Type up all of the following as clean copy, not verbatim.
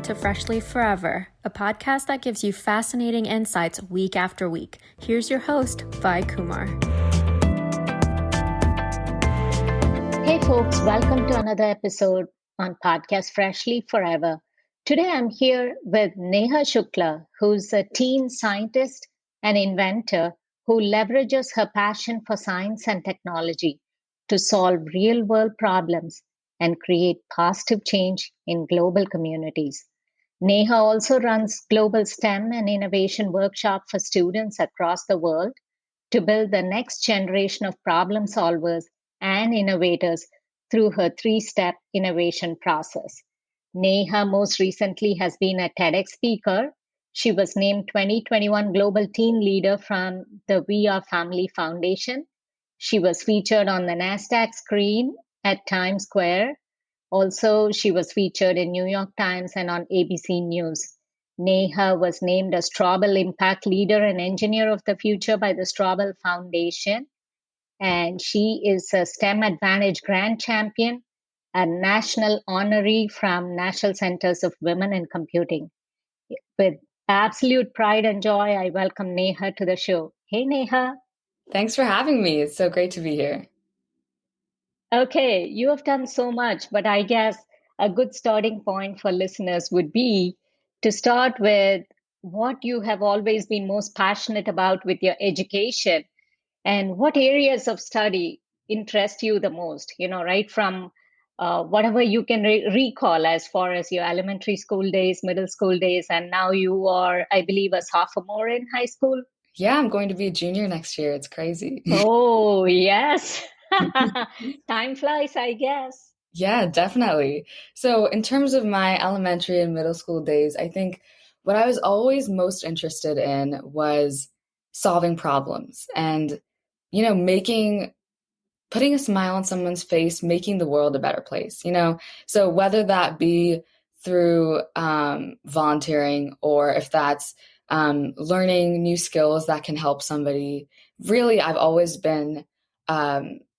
to Freshly Forever, a podcast that gives you fascinating insights week after week. Here's your host, Vi Kumar. Hey folks, welcome to another episode on podcast Freshly Forever. Today I'm here with Neha Shukla, who's a teen scientist and inventor who leverages her passion for science and technology to solve real-world problems and create positive change in global communities. Neha also runs global STEM and innovation workshop for students across the world to build the next generation of problem solvers and innovators through her three-step innovation process. Neha most recently has been a TEDx speaker. She was named 2021 Global Teen Leader from the We Are Family Foundation. She was featured on the NASDAQ screen at Times Square. Also, she was featured in New York Times and on ABC News. Neha was named a Straubel Impact Leader and Engineer of the Future by the Straubel Foundation. And she is a STEM Advantage Grand Champion, a national honoree from National Centers of Women in Computing. With absolute pride and joy, I welcome Neha to the show. Hey, Neha. Thanks for having me. It's so great to be here. Okay, you have done so much, but I guess a good starting point for listeners would be to start with what you have always been most passionate about with your education and what areas of study interest you the most, right from whatever you can recall as far as your elementary school days, middle school days, and now you are, I believe, a sophomore in high school. Yeah, I'm going to be a junior next year. It's crazy. Oh, yes. Time flies, I guess. Yeah, definitely. So in terms of my elementary and middle school days, I think what I was always most interested in was solving problems and, putting a smile on someone's face, making the world a better place, So whether that be through volunteering or if that's learning new skills that can help somebody, really, I've always been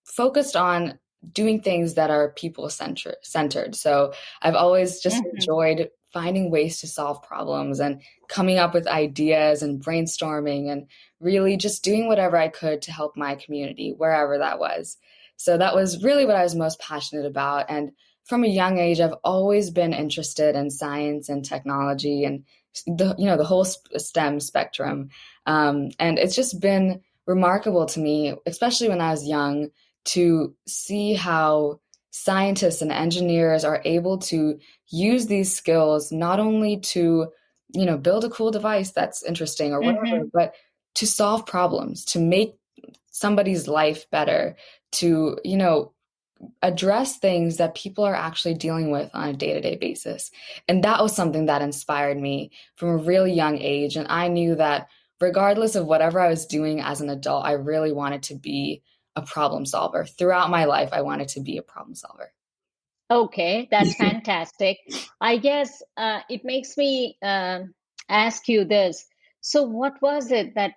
focused on doing things that are people-centered. So I've always just enjoyed finding ways to solve problems and coming up with ideas and brainstorming and really just doing whatever I could to help my community, wherever that was. So that was really what I was most passionate about. And from a young age, I've always been interested in science and technology and the whole STEM spectrum. And it's just been remarkable to me, especially when I was young, to see how scientists and engineers are able to use these skills not only to, build a cool device that's interesting or whatever, but to solve problems, to make somebody's life better, to, address things that people are actually dealing with on a day-to-day basis. And that was something that inspired me from a really young age. And I knew that regardless of whatever I was doing as an adult, I really wanted to be a problem solver. Throughout my life, I wanted to be a problem solver. Okay, that's fantastic. I guess it makes me ask you this. So, what was it that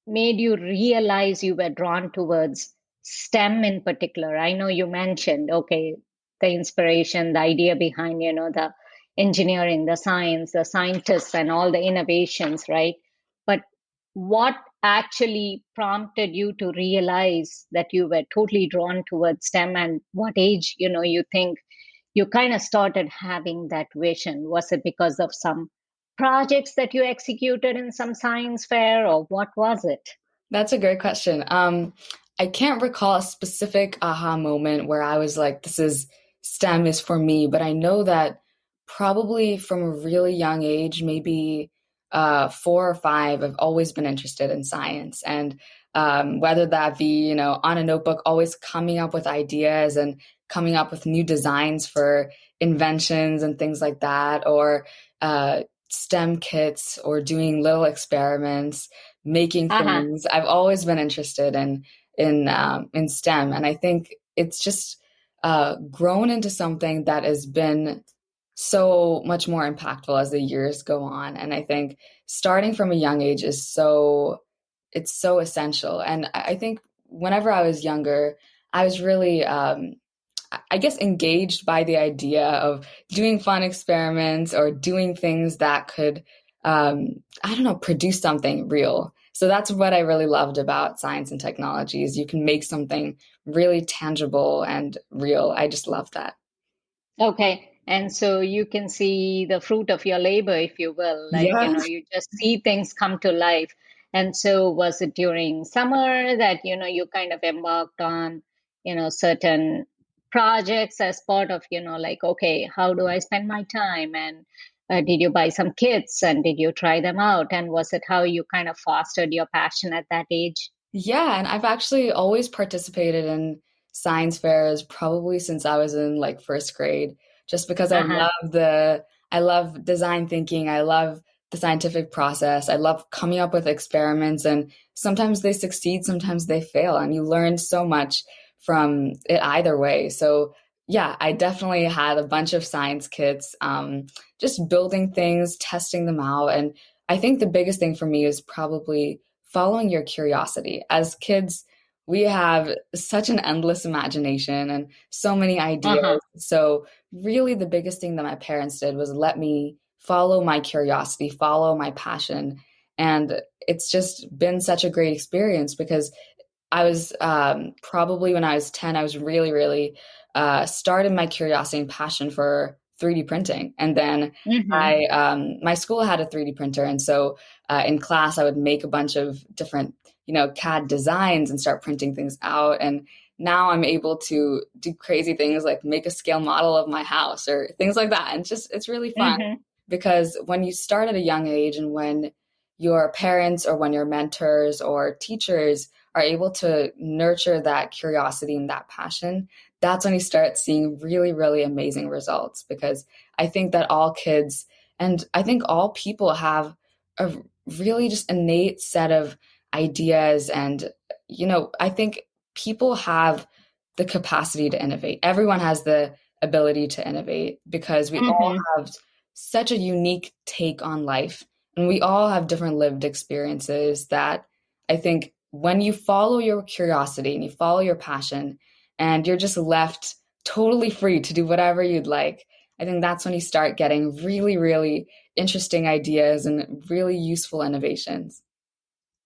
made you realize you were drawn towards STEM in particular? I know you mentioned, okay, the inspiration, the idea behind, the engineering, the science, the scientists, and all the innovations, right? But what actually prompted you to realize that you were totally drawn towards STEM, and what age, you think you kind of started having that vision? Was it because of some projects that you executed in some science fair, or what was it? That's a great question. I can't recall a specific aha moment where I was like, STEM is for me, but I know that probably from a really young age, maybe 4 or 5, I've always been interested in science. And whether that be, on a notebook, always coming up with ideas and coming up with new designs for inventions and things like that, or STEM kits or doing little experiments, making things. I've always been interested in STEM, and I think it's just grown into something that has been so much more impactful as the years go on. And I think starting from a young age is so essential. And I think whenever I was younger, I was really I guess, engaged by the idea of doing fun experiments or doing things that could, I don't know, produce something real. So that's what I really loved about science and technology is you can make something really tangible and real. I just love that. Okay. And so you can see the fruit of your labor, if you will, like, Yeah. you just see things come to life. And so was it during summer that, you kind of embarked on, certain projects as part of, like, okay, how do I spend my time? And did you buy some kits and did you try them out? And was it how you kind of fostered your passion at that age? Yeah, and I've actually always participated in science fairs probably since I was in like first grade, just because Uh-huh. I love design thinking, I love the scientific process, I love coming up with experiments, and sometimes they succeed, sometimes they fail, and you learn so much from it either way. So yeah, I definitely had a bunch of science kits, just building things, testing them out, and I think the biggest thing for me is probably following your curiosity. As kids, we have such an endless imagination and so many ideas. Uh-huh. So, really, the biggest thing that my parents did was let me follow my curiosity, follow my passion. And it's just been such a great experience because I was probably when I was 10, I was really, really started my curiosity and passion for 3D printing. And then Mm-hmm. my school had a 3D printer. And so in class, I would make a bunch of different, CAD designs and start printing things out. And now I'm able to do crazy things like make a scale model of my house or things like that. And just, it's really fun Mm-hmm. because when you start at a young age and when your parents or when your mentors or teachers are able to nurture that curiosity and that passion, that's when you start seeing really, really amazing results. Because I think that all kids and I think all people have a really just innate set of ideas. And, I think people have the capacity to innovate. Everyone has the ability to innovate because we all Mm-hmm. have such a unique take on life and we all have different lived experiences that I think when you follow your curiosity and you follow your passion and you're just left totally free to do whatever you'd like, I think that's when you start getting really, really interesting ideas and really useful innovations.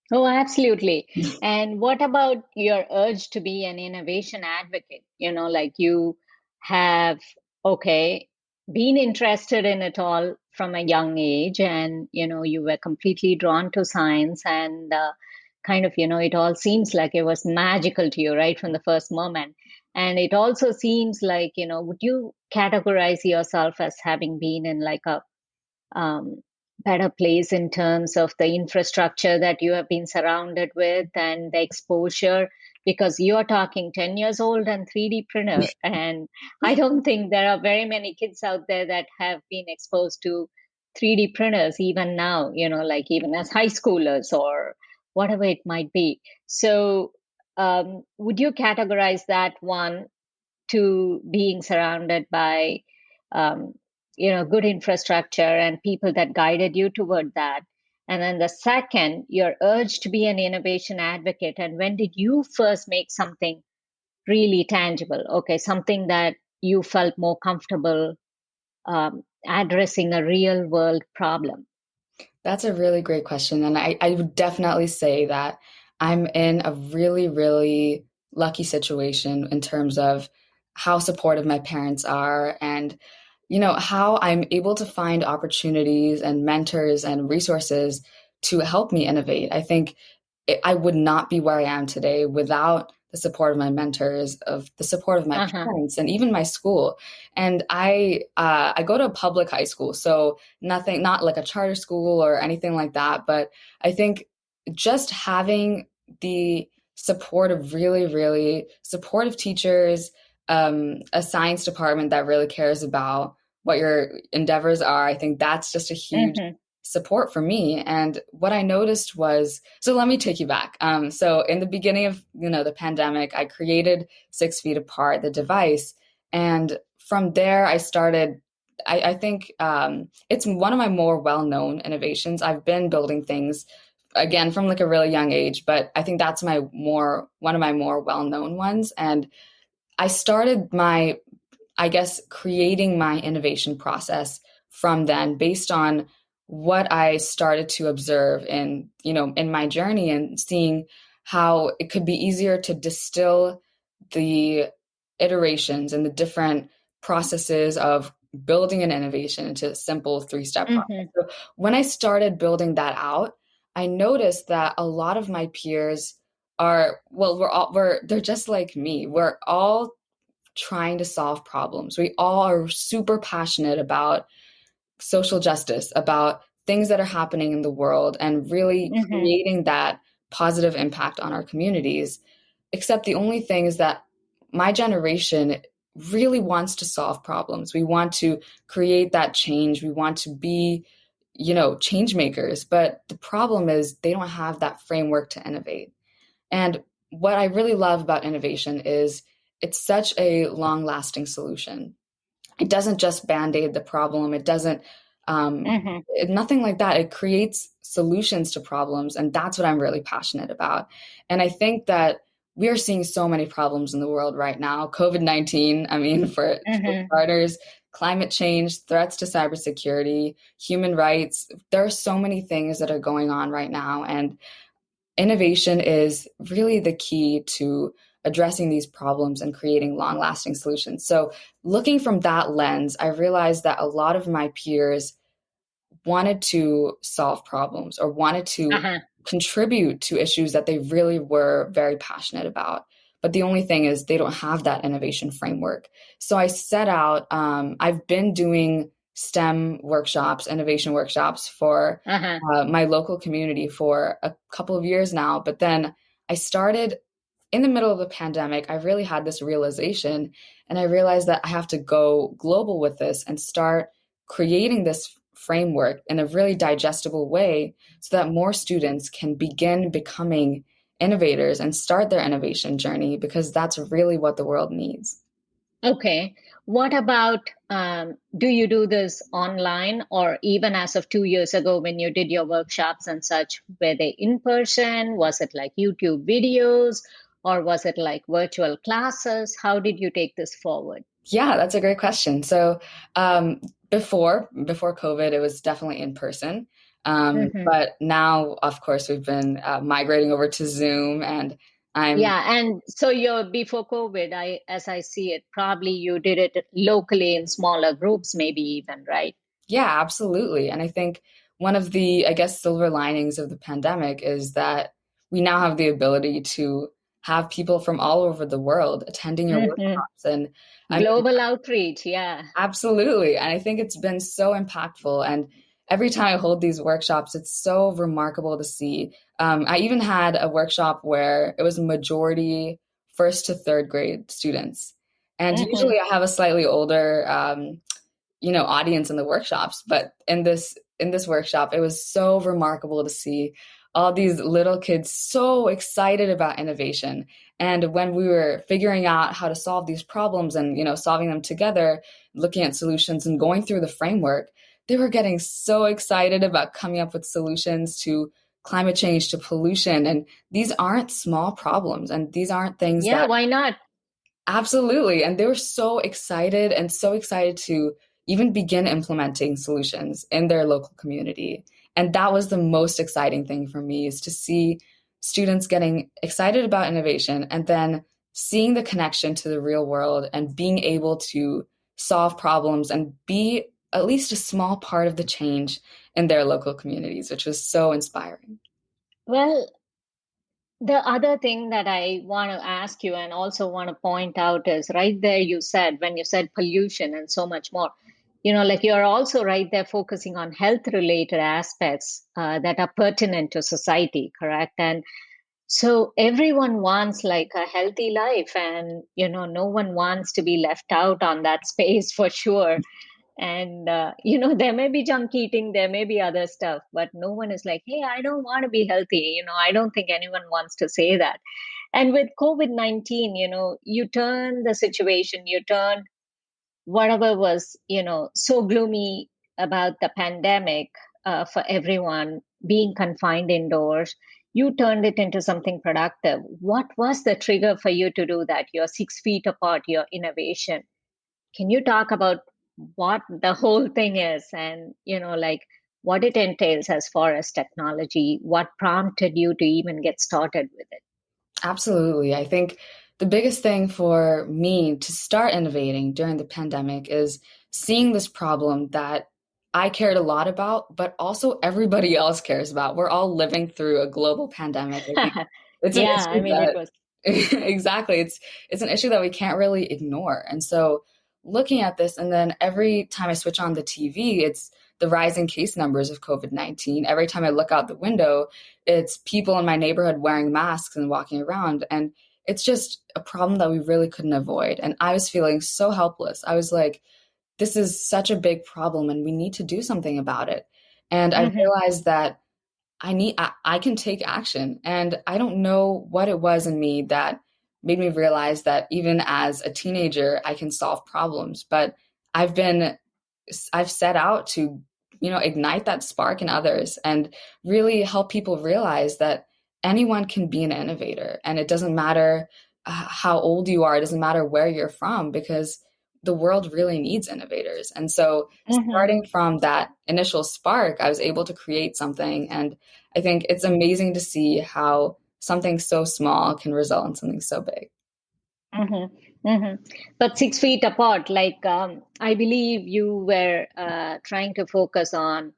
Oh, absolutely. And what about your urge to be an innovation advocate? Like you have, okay, been interested in it all from a young age, and, you were completely drawn to science, and kind of, it all seems like it was magical to you right from the first moment. And it also seems like, would you categorize yourself as having been in like a um, better place in terms of the infrastructure that you have been surrounded with and the exposure, because you're talking 10 years old and 3D printer, and I don't think there are very many kids out there that have been exposed to 3D printers even now, like even as high schoolers or whatever it might be. So would you categorize that one to being surrounded by um, good infrastructure and people that guided you toward that? And then the second, your urge to be an innovation advocate, and when did you first make something really tangible, okay, something that you felt more comfortable addressing a real world problem? That's a really great question. And I would definitely say that I'm in a really, really lucky situation in terms of how supportive my parents are and, how I'm able to find opportunities and mentors and resources to help me innovate. I think I would not be where I am today without the support of my mentors, of the support of my Uh-huh. parents, and even my school. And I go to a public high school, so nothing, not like a charter school or anything like that. But I think just having the support of really, really supportive teachers, a science department that really cares about what your endeavors are, I think that's just a huge Mm-hmm. support for me. And what I noticed was, so let me take you back. So in the beginning of, the pandemic, I created 6 Feet Apart, the device. And from there, I started, I think it's one of my more well-known innovations. I've been building things again from like a really young age, but I think that's one of my more well-known ones. And I started creating my innovation process from then based on what I started to observe in my journey and seeing how it could be easier to distill the iterations and the different processes of building an innovation into a simple 3-step process. Mm-hmm. So when I started building that out, I noticed that a lot of my peers they're just like me. We're all trying to solve problems. We all are super passionate about social justice, about things that are happening in the world, and really Mm-hmm. creating that positive impact on our communities. Except the only thing is that my generation really wants to solve problems. We want to create that change. We want to be, change makers. But the problem is they don't have that framework to innovate. And what I really love about innovation is it's such a long lasting solution. It doesn't just band-aid the problem. It doesn't, Mm-hmm. nothing like that. It creates solutions to problems. And that's what I'm really passionate about. And I think that we are seeing so many problems in the world right now. COVID-19, I mean, for Mm-hmm. starters, climate change, threats to cybersecurity, human rights. There are so many things that are going on right now. And innovation is really the key to addressing these problems and creating long lasting solutions. So, looking from that lens, I realized that a lot of my peers wanted to solve problems or wanted to Uh-huh. contribute to issues that they really were very passionate about. But the only thing is, they don't have that innovation framework. So I set out, I've been doing STEM workshops, innovation workshops for Uh-huh. my local community for a couple of years now. But then I started in the middle of the pandemic. I really had this realization, and I realized that I have to go global with this and start creating this framework in a really digestible way so that more students can begin becoming innovators and start their innovation journey, because that's really what the world needs. Okay. What about do you do this online, or even as of 2 years ago when you did your workshops and such, were they in person? Was it like YouTube videos, or was it like virtual classes? How did you take this forward? Yeah, that's a great question. So before COVID, it was definitely in person. Mm-hmm. But now, of course, we've been migrating over to Zoom, and I'm Yeah, and so you're before COVID, as I see it, probably you did it locally in smaller groups, maybe even, right? yeah, absolutely. And I think one of the, I guess, silver linings of the pandemic is that we now have the ability to have people from all over the world attending your Hmm. workshops, and I mean, Global outreach, yeah. absolutely. And I think it's been so impactful. And every time I hold these workshops, it's so remarkable to see. I even had a workshop where it was majority first to third grade students. And Hmm. usually I have a slightly older, audience in the workshops. But in this workshop, it was so remarkable to see all these little kids so excited about innovation. And when we were figuring out how to solve these problems and solving them together, looking at solutions and going through the framework, they were getting so excited about coming up with solutions to climate change, to pollution. And these aren't small problems, and these aren't things Yeah, that why not? absolutely. And they were so excited and so excited to even begin implementing solutions in their local community. And that was the most exciting thing for me, is to see students getting excited about innovation and then seeing the connection to the real world and being able to solve problems and be at least a small part of the change in their local communities, which was so inspiring. Well, the other thing that I want to ask you and also want to point out is right there, you said, when you said pollution and so much more, like you're also right there focusing on health related aspects that are pertinent to society, correct? And so everyone wants like a healthy life, and, no one wants to be left out on that space for sure. And there may be junk eating, there may be other stuff, but no one is like, hey, I don't want to be healthy. I don't think anyone wants to say that. And with COVID-19, you turn the situation, you turn whatever was so gloomy about the pandemic, for everyone being confined indoors, you turned it into something productive. What was the trigger for you to do that? You're 6 feet apart, your innovation. Can you talk about what the whole thing is and, like what it entails as far as technology? What prompted you to even get started with it? Absolutely. I think the biggest thing for me to start innovating during the pandemic is seeing this problem that I cared a lot about, but also everybody else cares about. We're all living through a global pandemic. I think it's an Yeah, I issue mean, it that was. exactly. It's an issue that we can't really ignore. And so looking at this, and then every time I switch on the TV, it's the rising case numbers of COVID-19. Every time I look out the window, it's people in my neighborhood wearing masks and walking around. And it's just a problem that we really couldn't avoid. And I was feeling so helpless. I was like, this is such a big problem and we need to do something about it. And I Hmm. realized that I can take action. And I don't know what it was in me that made me realize that even as a teenager, I can solve problems. But I've been, I've set out to, ignite that spark in others and really help people realize that anyone can be an innovator. And it doesn't matter how old you are, it doesn't matter where you're from, because the world really needs innovators. And so, Hmm. starting from that initial spark, I was able to create something. And I think it's amazing to see how something so small can result in something so big. Hmm. Hmm. But 6 feet apart, like I believe you were trying to focus on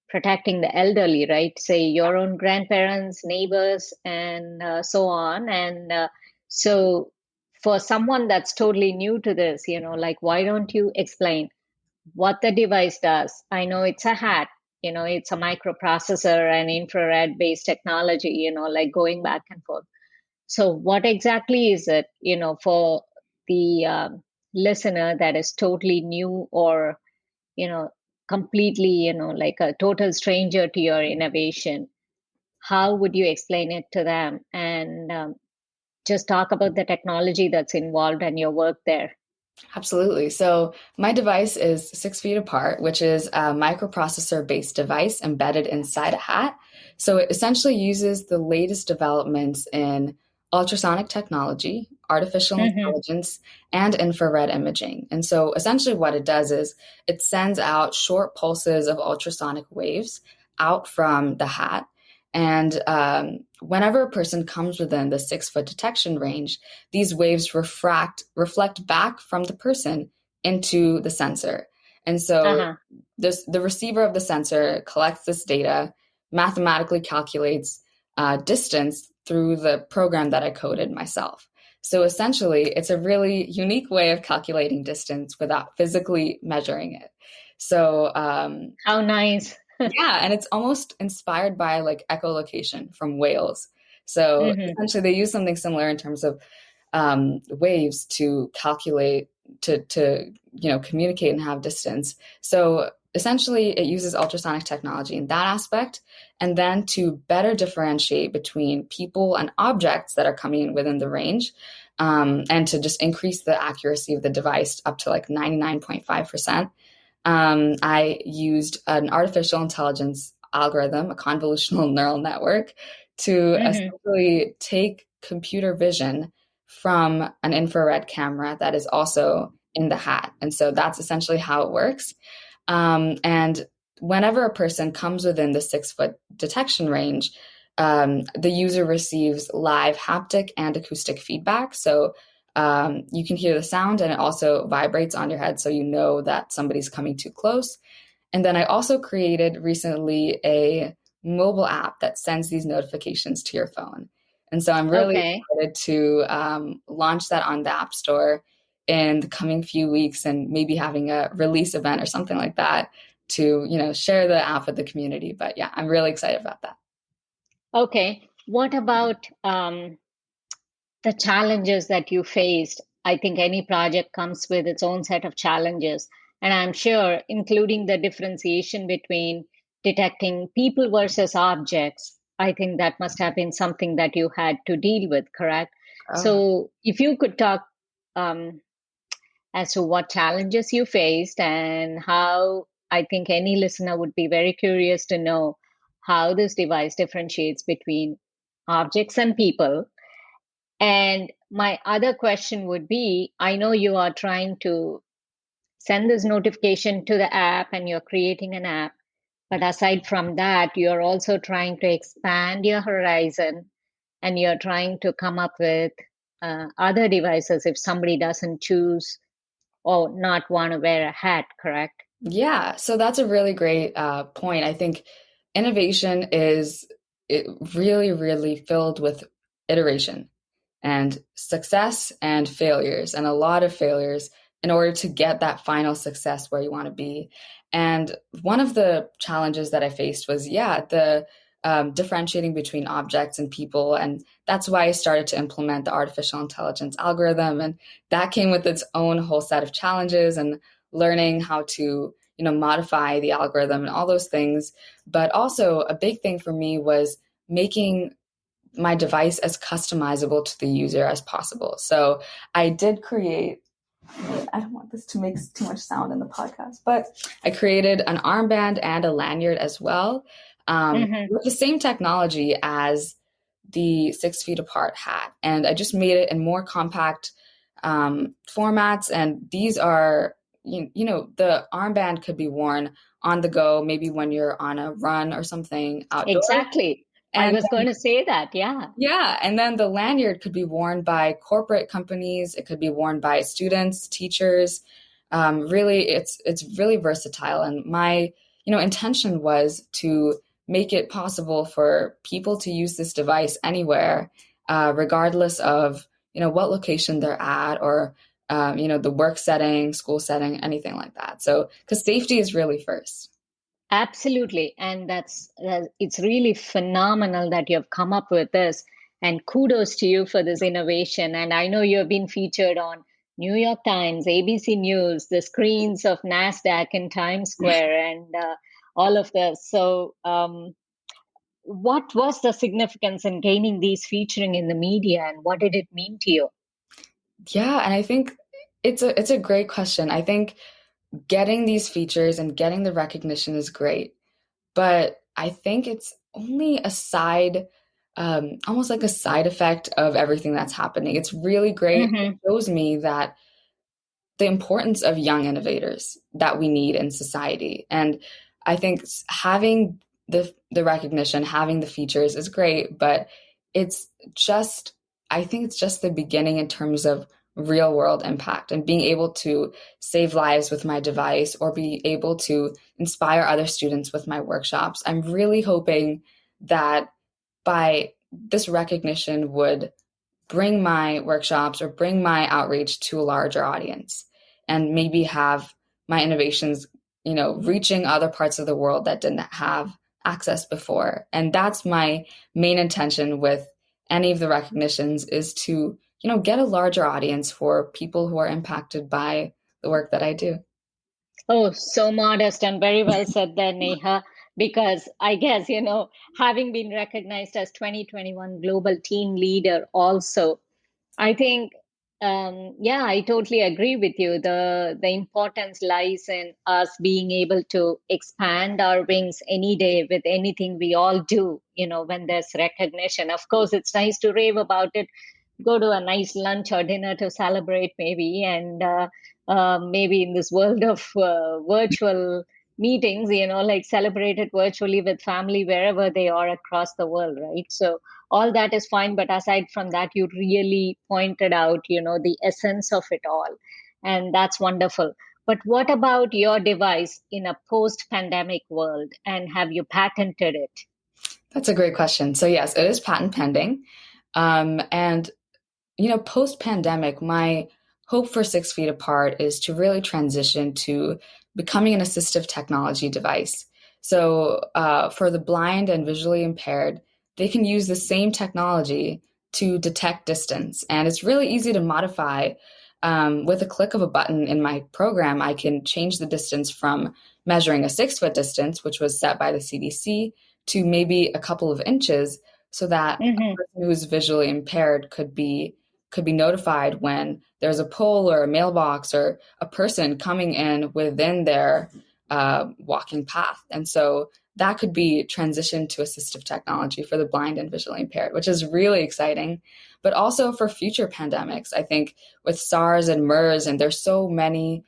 protecting the elderly, right? Say your own grandparents, neighbors, and so on. And so, for someone that's totally new to this, like, why don't you explain what the device does? I know it's a hat, it's a microprocessor and infrared based technology, like going back and forth. So, what exactly is it, for the listener that is totally new or, you know, completely, like a total stranger to your innovation? How would you explain it to them? And just talk about the technology that's involved and your work there. Absolutely. So my device is 6 feet apart, which is a microprocessor based device embedded inside a hat. So it essentially uses the latest developments in ultrasonic technology, artificial Mm-hmm. intelligence, and infrared imaging. And so essentially what it does is it sends out short pulses of ultrasonic waves out from the hat. And whenever a person comes within the 6 foot detection range, these waves reflect back from the person into the sensor. And so Uh-huh. the receiver of the sensor collects this data, mathematically calculates distance through the program that I coded myself. So essentially, it's a really unique way of calculating distance without physically measuring it. So How nice. yeah, and it's almost inspired by like echolocation from whales. So Mm-hmm. essentially, they use something similar in terms of waves to calculate to communicate and have distance. So essentially, it uses ultrasonic technology in that aspect, and then to better differentiate between people and objects that are coming in within the range, and to just increase the accuracy of the device up to like 99.5%. I used an artificial intelligence algorithm, a convolutional neural network, to Mm-hmm. essentially take computer vision from an infrared camera that is also in the hat. And so that's essentially how it works. And whenever a person comes within the 6 foot detection range, the user receives live haptic and acoustic feedback. So you can hear the sound and it also vibrates on your head so you know that somebody's coming too close. And then I also created recently a mobile app that sends these notifications to your phone. And so I'm really Okay. excited to launch that on the App Store in the coming few weeks and maybe having a release event or something like that to, share the app with the community. But yeah, I'm really excited about that. Okay. What about the challenges that you faced? I think any project comes with its own set of challenges. And I'm sure, including the differentiation between detecting people versus objects, I think that must have been something that you had to deal with, correct? Oh, So, if you could talk um, as to what challenges you faced and how, I think any listener would be very curious to know how this device differentiates between objects and people. And my other question would be, I know you are trying to send this notification to the app and you're creating an app. But aside from that, you're also trying to expand your horizon and you're trying to come up with other devices if somebody doesn't choose or not want to wear a hat, correct? Yeah, so that's a really great point. I think innovation is really, really filled with iteration and success and failures, and a lot of failures in order to get that final success where you want to be. And one of the challenges that I faced was, the differentiating between objects and people. And that's why I started to implement the artificial intelligence algorithm. And that came with its own whole set of challenges and learning how to modify the algorithm and all those things. But also a big thing for me was making my device as customizable to the user as possible. So I did create, I don't want this to make too much sound in the podcast, but I created an armband and a lanyard as well, with the same technology as the 6 feet apart hat. And I just made it in more compact formats. And these are, the armband could be worn on the go, maybe when you're on a run or something outdoors. Exactly. I was going to say that. Yeah. Yeah. And then the lanyard could be worn by corporate companies. It could be worn by students, teachers. Really, it's really versatile. And my, intention was to make it possible for people to use this device anywhere, regardless of, what location they're at or, the work setting, school setting, anything like that. So, because safety is really first. Absolutely. And it's really phenomenal that you have come up with this. And kudos to you for this innovation. And I know you have been featured on New York Times, ABC News, the screens of NASDAQ in Times Square, and all of this. So, what was the significance in gaining these featuring in the media, and what did it mean to you? Yeah, and I think it's a great question. I think getting these features and getting the recognition is great, but I think it's only a side, almost like a side effect of everything that's happening. It's really great. It shows me that the importance of young innovators that we need in society. And I think having the recognition, having the features is great, but I think it's just the beginning in terms of real world impact and being able to save lives with my device or be able to inspire other students with my workshops. I'm really hoping that by this recognition would bring my workshops or bring my outreach to a larger audience and maybe have my innovations, reaching other parts of the world that didn't have access before. And that's my main intention with any of the recognitions is to, get a larger audience for people who are impacted by the work that I do. Oh, so modest and very well said there, Neha. Because I guess, having been recognized as 2021 Global Teen Leader also, I think, yeah, I totally agree with you. The importance lies in us being able to expand our wings any day with anything we all do, when there's recognition. Of course, it's nice to rave about it, go to a nice lunch or dinner to celebrate maybe, and maybe in this world of virtual meetings, like celebrate it virtually with family wherever they are across the world, right? So all that is fine, but aside from that, you really pointed out, the essence of it all, and that's wonderful. But what about your device in a post-pandemic world, and have you patented it? That's a great question. So yes, it is patent pending. And post-pandemic, my hope for 6 feet apart is to really transition to becoming an assistive technology device. So for the blind and visually impaired, they can use the same technology to detect distance. And it's really easy to modify. With a click of a button in my program, I can change the distance from measuring a 6-foot distance, which was set by the CDC, to maybe a couple of inches so that a person who's visually impaired could be notified when there's a pole or a mailbox or a person coming in within their walking path. And so that could be transitioned to assistive technology for the blind and visually impaired, which is really exciting. But also for future pandemics, I think with SARS and MERS, and there's so many,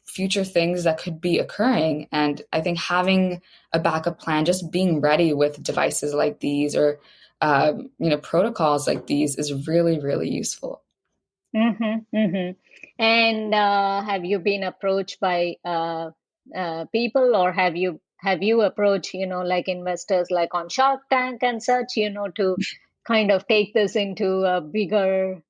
future things that could be occurring. And I think having a backup plan, just being ready with devices like these or, protocols like these is really, really useful. And have you been approached by people, or have you approached, like investors, like on Shark Tank and such, to kind of take this into a bigger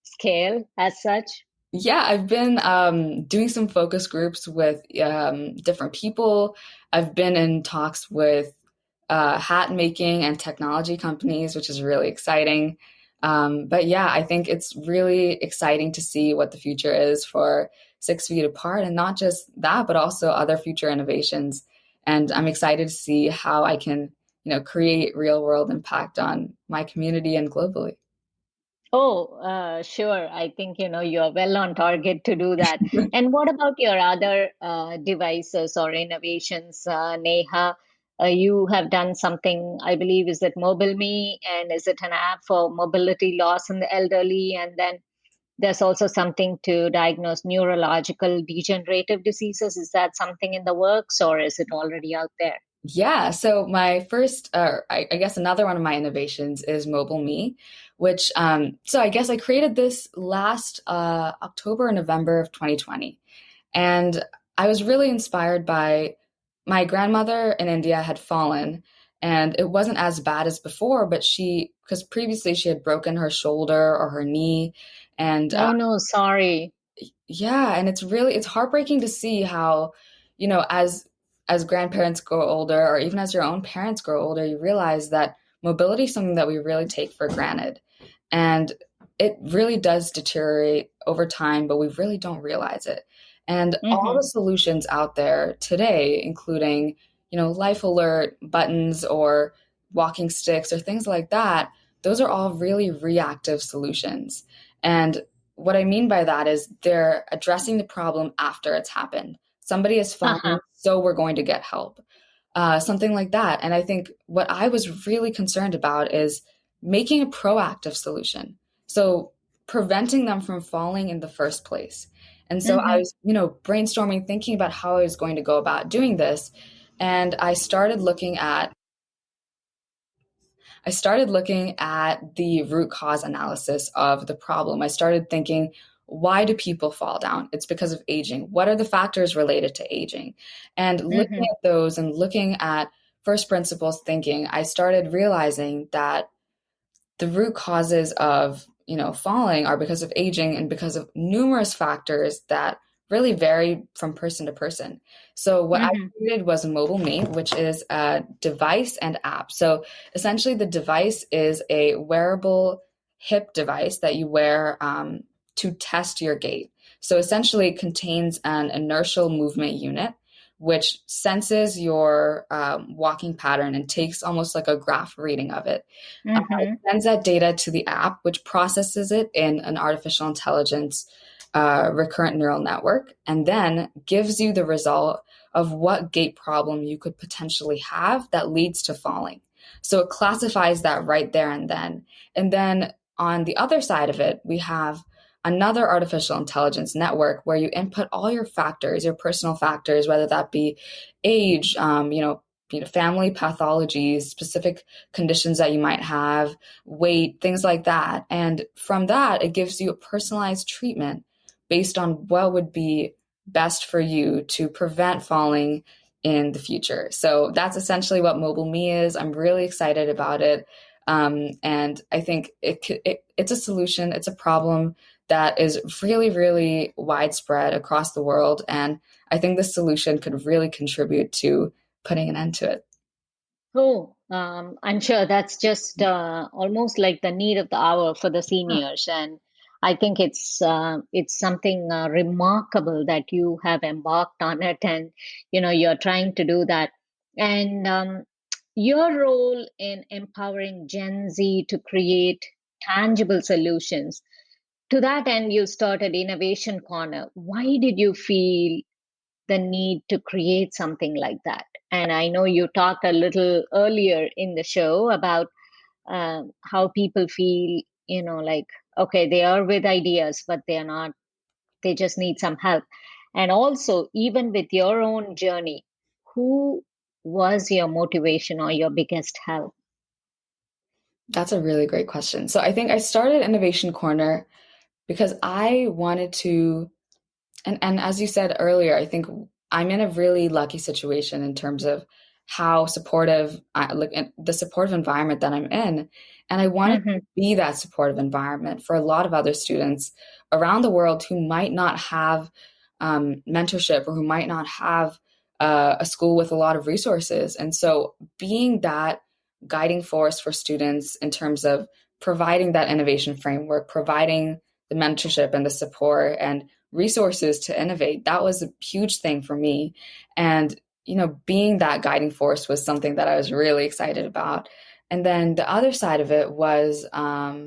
scale as such? Yeah, I've been doing some focus groups with different people. I've been in talks with hat making and technology companies, which is really exciting. But yeah, I think it's really exciting to see what the future is for 6 Feet Apart, and not just that, but also other future innovations. And I'm excited to see how I can, create real world impact on my community and globally. Oh, sure. I think, you're well on target to do that. And what about your other devices or innovations, Neha? You have done something, I believe, is it Mobile Me? And is it an app for mobility loss in the elderly? And then there's also something to diagnose neurological degenerative diseases. Is that something in the works, or is it already out there? Yeah, so my first, I guess another one of my innovations is Mobile Me, which, so I guess I created this last October, November of 2020. And I was really inspired by my grandmother in India had fallen, and it wasn't as bad as before, but because previously she had broken her shoulder or her knee. And Oh, no, sorry. yeah, and it's heartbreaking to see how, as grandparents grow older, or even as your own parents grow older, you realize that mobility is something that we really take for granted. And it really does deteriorate over time, but we really don't realize it. And all Mm-hmm. the solutions out there today, including, life alert buttons or walking sticks or things like that, those are all really reactive solutions. And what I mean by that is they're addressing the problem after it's happened. Somebody has fallen, Uh-huh. so we're going to get help. Something like that. And I think what I was really concerned about is making a proactive solution. So preventing them from falling in the first place. And so I Mm-hmm. was, brainstorming, thinking about how I was going to go about doing this. And I started looking at the root cause analysis of the problem. I started thinking, why do people fall down? It's because of aging. What are the factors related to aging? And looking Mm-hmm. at those and looking at first principles thinking, I started realizing that the root causes of falling are because of aging and because of numerous factors that really vary from person to person. So what I Mm-hmm. created was Mobile Me, which is a device and app. So essentially the device is a wearable hip device that you wear to test your gait. So essentially it contains an inertial movement unit which senses your walking pattern and takes almost like a graph reading of it. It Mm-hmm. sends that data to the app, which processes it in an artificial intelligence recurrent neural network, and then gives you the result of what gait problem you could potentially have that leads to falling. So it classifies that right there and then. And then on the other side of it, we have another artificial intelligence network where you input all your factors, your personal factors, whether that be age, family pathologies, specific conditions that you might have, weight, things like that. And from that, it gives you a personalized treatment based on what would be best for you to prevent falling in the future. So that's essentially what Mobile Me is. I'm really excited about it. And I think it's a solution, it's a problem that is really, really widespread across the world. And I think this solution could really contribute to putting an end to it. Oh, I'm sure that's just almost like the need of the hour for the seniors, and I think it's something remarkable that you have embarked on it, and you're trying to do that, and your role in empowering Gen Z to create tangible solutions. To that end, you started Innovation Corner. Why did you feel the need to create something like that? And I know you talked a little earlier in the show about how people feel, like, okay, they are with ideas, but they're not, they just need some help. And also, even with your own journey, who was your motivation or your biggest help? That's a really great question. So I think I started Innovation Corner because I wanted to, and as you said earlier, I think I'm in a really lucky situation in terms of how supportive, like the supportive environment that I'm in. And I wanted to be that supportive environment for a lot of other students around the world who might not have mentorship or who might not have a school with a lot of resources. And so being that guiding force for students in terms of providing that innovation framework, providing the mentorship and the support and resources to innovate, that was a huge thing for me. And, being that guiding force was something that I was really excited about. And then the other side of it was, what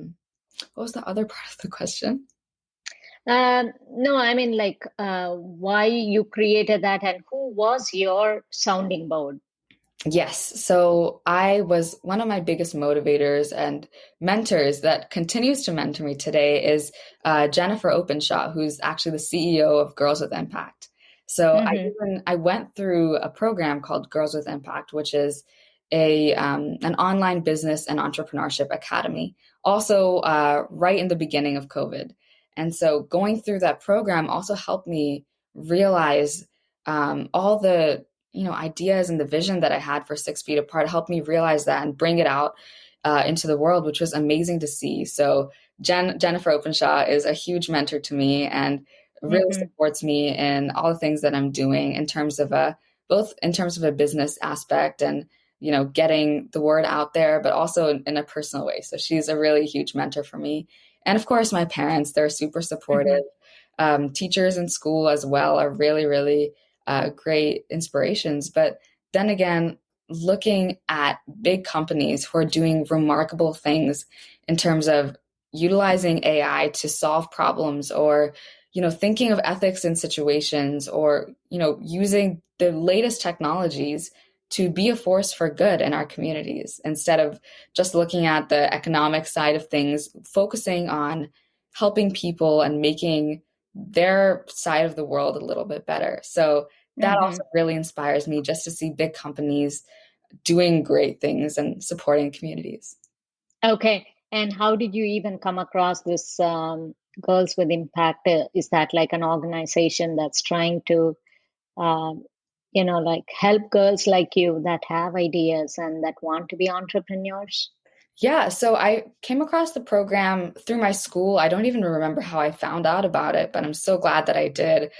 was the other part of the question? No, I mean, like, why you created that and who was your sounding board? Yes. So I was one of my biggest motivators and mentors that continues to mentor me today is Jennifer Openshaw, who's actually the CEO of Girls with Impact. So I went through a program called Girls with Impact, which is an online business and entrepreneurship academy, also right in the beginning of COVID. And so going through that program also helped me realize all the ideas and the vision that I had for 6 Feet Apart, helped me realize that and bring it out into the world, which was amazing to see. So Jennifer Openshaw is a huge mentor to me and really supports me in all the things that I'm doing in terms of both in terms of a business aspect and, getting the word out there, but also in a personal way. So she's a really huge mentor for me. And of course, my parents, they're super supportive. Teachers in school as well are really, really great inspirations. But then again, looking at big companies who are doing remarkable things in terms of utilizing AI to solve problems or, thinking of ethics in situations or, using the latest technologies to be a force for good in our communities instead of just looking at the economic side of things, focusing on helping people and making their side of the world a little bit better. So that also really inspires me just to see big companies doing great things and supporting communities. Okay. And how did you even come across this Girls with Impact? Is that like an organization that's trying to, like help girls like you that have ideas and that want to be entrepreneurs? Yeah, so I came across the program through my school. I don't even remember how I found out about it, but I'm so glad that I did.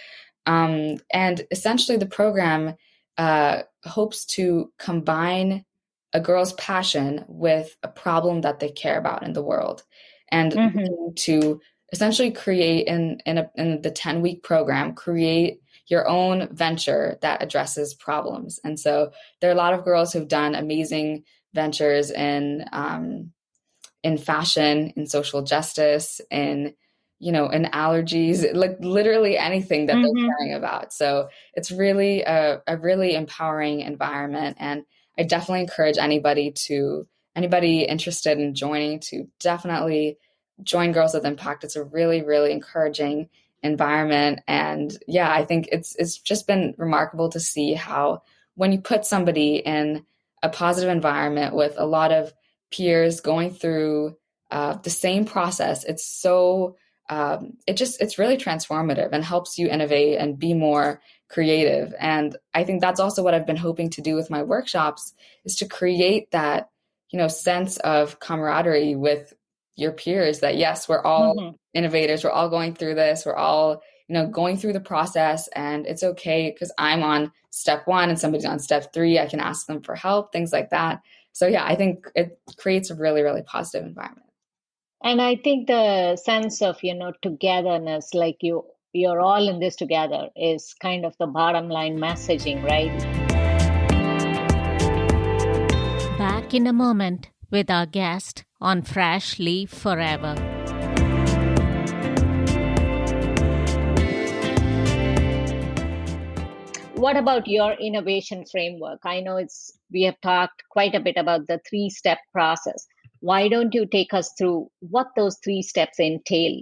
And essentially, the program hopes to combine a girl's passion with a problem that they care about in the world, and to essentially create in the 10-week program, create your own venture that addresses problems. And so there are a lot of girls who've done amazing ventures in fashion, in social justice, in allergies, like literally anything that they're caring about. So it's really a really empowering environment. And I definitely encourage anybody interested in joining to definitely join Girls with Impact. It's a really, really encouraging environment. And yeah, I think it's just been remarkable to see how when you put somebody in a positive environment with a lot of peers going through the same process, it's so it's really transformative and helps you innovate and be more creative. And I think that's also what I've been hoping to do with my workshops, is to create that, sense of camaraderie with your peers, that yes, we're all innovators. We're all going through this. We're all, going through the process, and it's okay because I'm on step 1 and somebody's on step 3. I can ask them for help, things like that. So yeah, I think it creates a really, really positive environment. And I think the sense of, togetherness, like you're all in this together, is kind of the bottom line messaging, right? Back in a moment with our guest on Freshly Forever. what about your innovation framework? I know we have talked quite a bit about the 3-step process. Why don't you take us through what those 3 steps entail?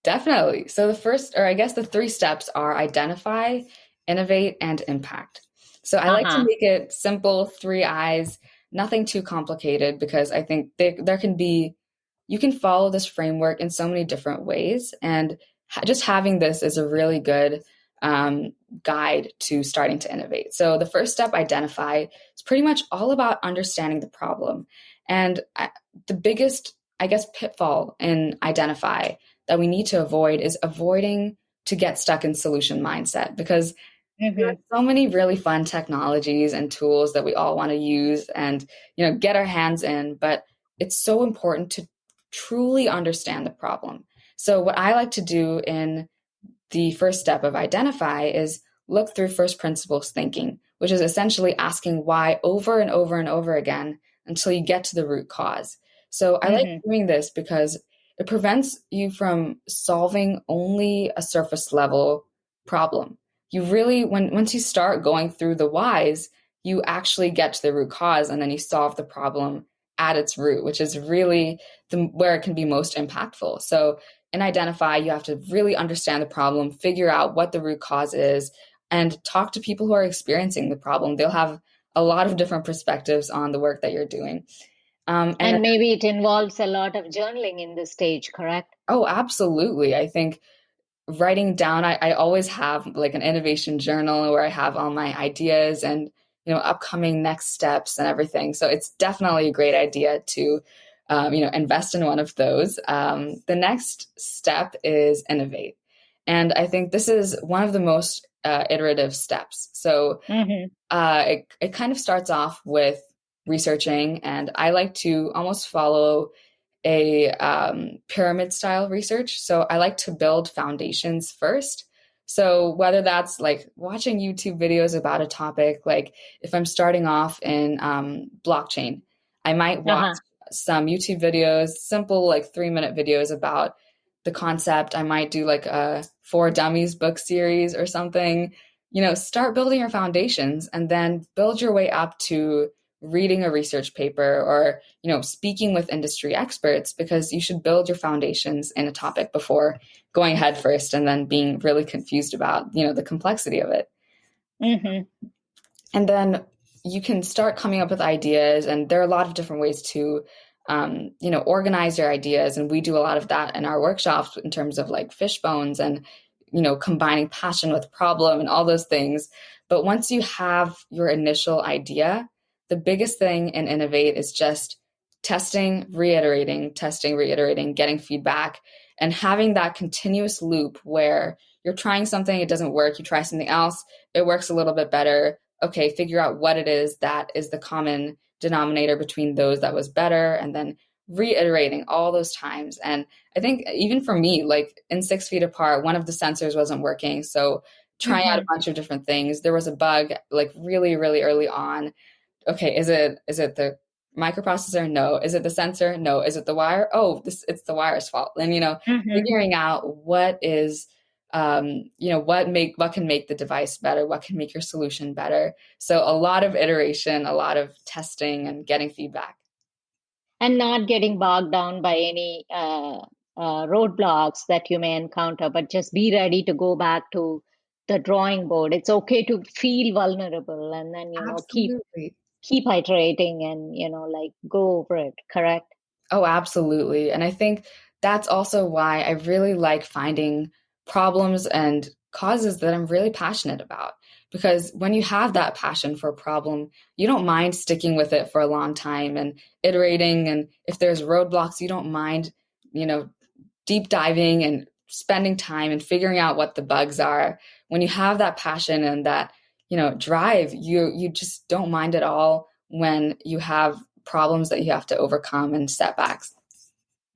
Definitely. So the first, or I guess the 3 steps are identify, innovate, and impact. So I like to Uh-huh. make it simple, 3 eyes, nothing too complicated, because I think there can be, you can follow this framework in so many different ways. And just having this is a really good um, guide to starting to innovate. So the first step, identify, is pretty much all about understanding the problem. And the biggest, I guess, pitfall in identify that we need to avoid is avoiding to get stuck in solution mindset, because there are Mm-hmm. so many really fun technologies and tools that we all want to use and get our hands in, but it's so important to truly understand the problem. So what I like to do in the first step of identify is look through first principles thinking, which is essentially asking why over and over and over again until you get to the root cause. So I like Mm-hmm. doing this because it prevents you from solving only a surface level problem. You really, once you start going through the whys, you actually get to the root cause, and then you solve the problem at its root, which is really where it can be most impactful. So in identify, you have to really understand the problem, figure out what the root cause is, and talk to people who are experiencing the problem. They'll have a lot of different perspectives on the work that you're doing. And And maybe it involves a lot of journaling in this stage, correct? oh, absolutely. I think writing down, I always have like an innovation journal where I have all my ideas and upcoming next steps and everything. So it's definitely a great idea to invest in one of those. The next step is innovate, and I think this is one of the most iterative steps. So Mm-hmm. it kind of starts off with researching, and I like to almost follow a pyramid style research. So I like to build foundations first. So whether that's like watching YouTube videos about a topic, like if I'm starting off in blockchain, I might watch Uh-huh. some YouTube videos, simple like 3-minute videos about the concept. I might do like a For Dummies book series or something. Start building your foundations and then build your way up to reading a research paper or speaking with industry experts, because you should build your foundations in a topic before going head first and then being really confused about the complexity of it. Mm-hmm. And then you can start coming up with ideas, and there are a lot of different ways to organize your ideas, and we do a lot of that in our workshops in terms of like fish bones and combining passion with problem and all those things. But once you have your initial idea, the biggest thing in innovate is just testing, reiterating, getting feedback, and having that continuous loop where you're trying something, it doesn't work, you try something else, it works a little bit better. Okay, figure out what it is that is the common denominator between those that was better, and then reiterating all those times. And I think even for me, like in 6 Feet Apart, one of the sensors wasn't working. So trying out a Mm-hmm. bunch of different things. There was a bug like really, really early on. Okay, is it the microprocessor? No. Is it the sensor? No. Is it the wire? Oh, it's the wire's fault. And Mm-hmm. figuring out what is what can make the device better, what can make your solution better. So a lot of iteration, a lot of testing and getting feedback. And not getting bogged down by any roadblocks that you may encounter, but just be ready to go back to the drawing board. It's okay to feel vulnerable, and then Absolutely. keep iterating and like go over it. Correct. Oh, absolutely. And I think that's also why I really like finding problems and causes that I'm really passionate about. Because when you have that passion for a problem, you don't mind sticking with it for a long time and iterating. And if there's roadblocks, you don't mind, deep diving and spending time and figuring out what the bugs are. When you have that passion and that, drive, you just don't mind at all when you have problems that you have to overcome and setbacks.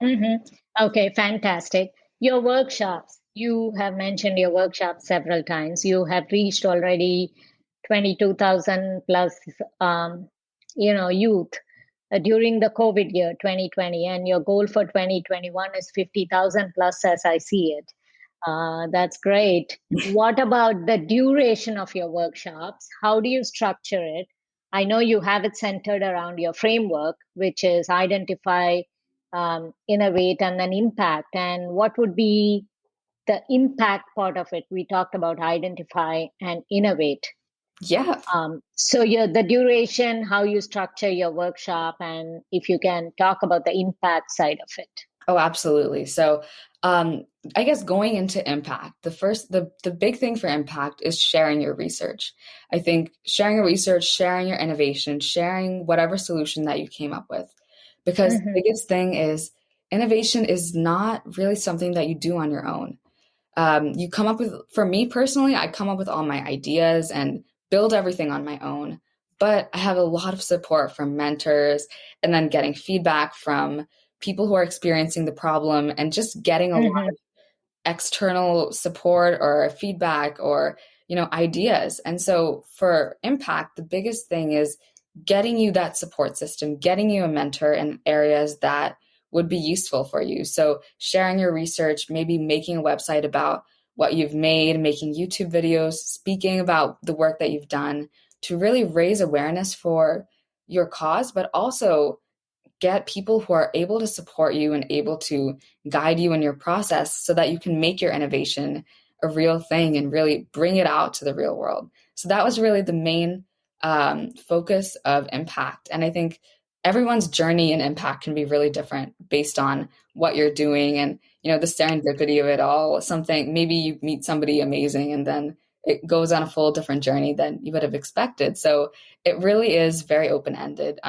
Mm-hmm. Okay, fantastic. Your workshops, you have mentioned your workshops several times. You have reached already 22,000 plus, youth during the COVID year, 2020, and your goal for 2021 is 50,000 plus as I see it. That's great. What about the duration of your workshops? How do you structure it? I know you have it centered around your framework, which is identify, innovate, and then impact. And what would be the impact part of it? We talked about identify and innovate. Yeah. So the duration, how you structure your workshop, and if you can talk about the impact side of it. Oh, absolutely. So, I guess going into impact, the big thing for impact is sharing your research. I think sharing your research, sharing your innovation, sharing whatever solution that you came up with, because the biggest thing is innovation is not really something that you do on your own. You come up with, for me personally, I come up with all my ideas and build everything on my own. But I have a lot of support from mentors and then getting feedback from people who are experiencing the problem and just getting a lot of external support or feedback or, ideas. And so for impact, the biggest thing is getting you that support system, getting you a mentor in areas that would be useful for you. So sharing your research, maybe making a website about what you've made, making YouTube videos, speaking about the work that you've done to really raise awareness for your cause, but also get people who are able to support you and able to guide you in your process so that you can make your innovation a real thing and really bring it out to the real world. So that was really the main focus of impact. And I think everyone's journey and impact can be really different based on what you're doing and, the serendipity of it all. Something, maybe you meet somebody amazing and then it goes on a full different journey than you would have expected. So it really is very open-ended.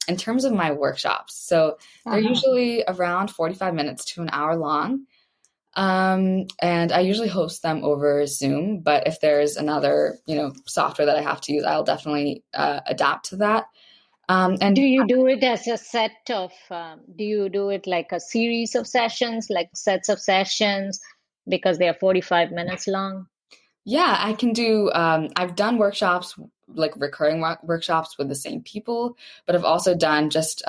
In terms of my workshops, so they're usually around 45 minutes to an hour long. And I usually host them over Zoom, but if there's another, software that I have to use, I'll definitely adapt to that. And do you do it as a set of, do you do it like a series of sessions, like sets of sessions, because they are 45 minutes long? Yeah, I can do, I've done workshops, like recurring workshops with the same people, but I've also done just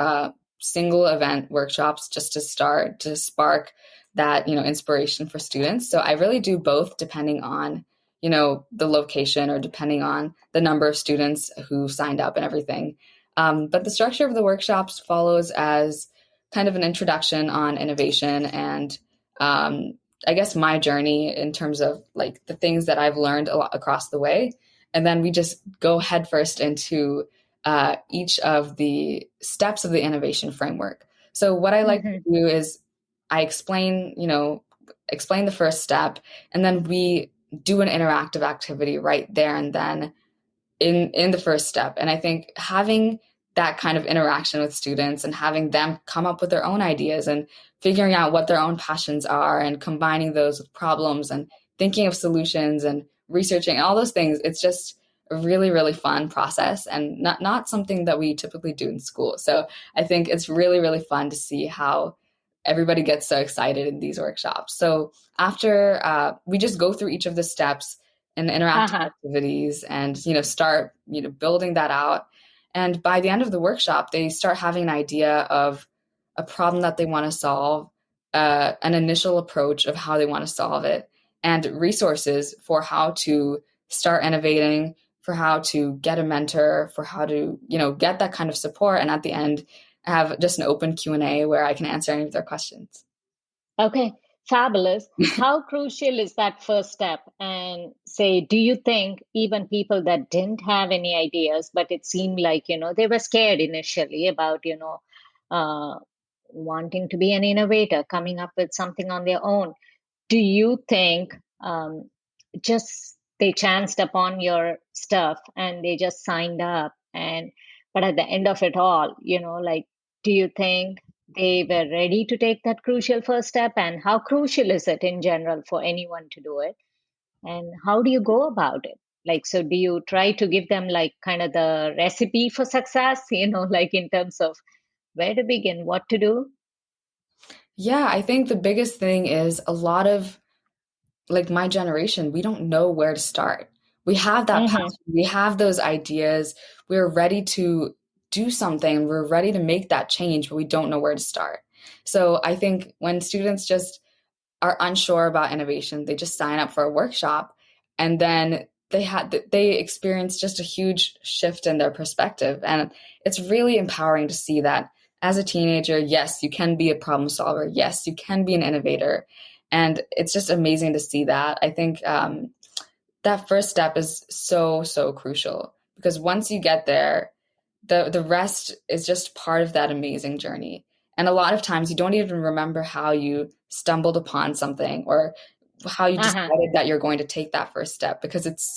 single event workshops just to spark that, inspiration for students. So I really do both depending on, the location or depending on the number of students who signed up and everything. But the structure of the workshops follows as kind of an introduction on innovation and I guess my journey in terms of like the things that I've learned a lot across the way. And then we just go headfirst into each of the steps of the innovation framework. So what I like to do is I explain the first step, and then we do an interactive activity right there and then in the first step. And I think having that kind of interaction with students and having them come up with their own ideas and figuring out what their own passions are and combining those with problems and thinking of solutions and researching all those things, it's just a really, really fun process and not something that we typically do in school. So I think it's really, really fun to see how everybody gets so excited in these workshops. So after we just go through each of the steps and interactive activities and, start, building that out. And by the end of the workshop, they start having an idea of a problem that they want to solve, an initial approach of how they want to solve it, and resources for how to start innovating, for how to get a mentor, for how to, get that kind of support. And at the end, have just an open Q&A where I can answer any of their questions. Okay, fabulous. How crucial is that first step? And say, do you think even people that didn't have any ideas, but it seemed like, they were scared initially about, wanting to be an innovator, coming up with something on their own, do you think just they chanced upon your stuff and they just signed up but at the end of it all, like, do you think they were ready to take that crucial first step? And how crucial is it in general for anyone to do it? And how do you go about it? Like, so do you try to give them like kind of the recipe for success, like in terms of where to begin, what to do? Yeah, I think the biggest thing is a lot of like my generation, we don't know where to start. We have that passion, we have those ideas, we're ready to do something, we're ready to make that change, but we don't know where to start. So I think when students just are unsure about innovation, they just sign up for a workshop, and then they experience just a huge shift in their perspective. And it's really empowering to see that as a teenager, yes, you can be a problem solver. Yes, you can be an innovator. And it's just amazing to see that. I think that first step is so, so crucial, because once you get there, the rest is just part of that amazing journey. And a lot of times you don't even remember how you stumbled upon something or how you decided that you're going to take that first step, because it's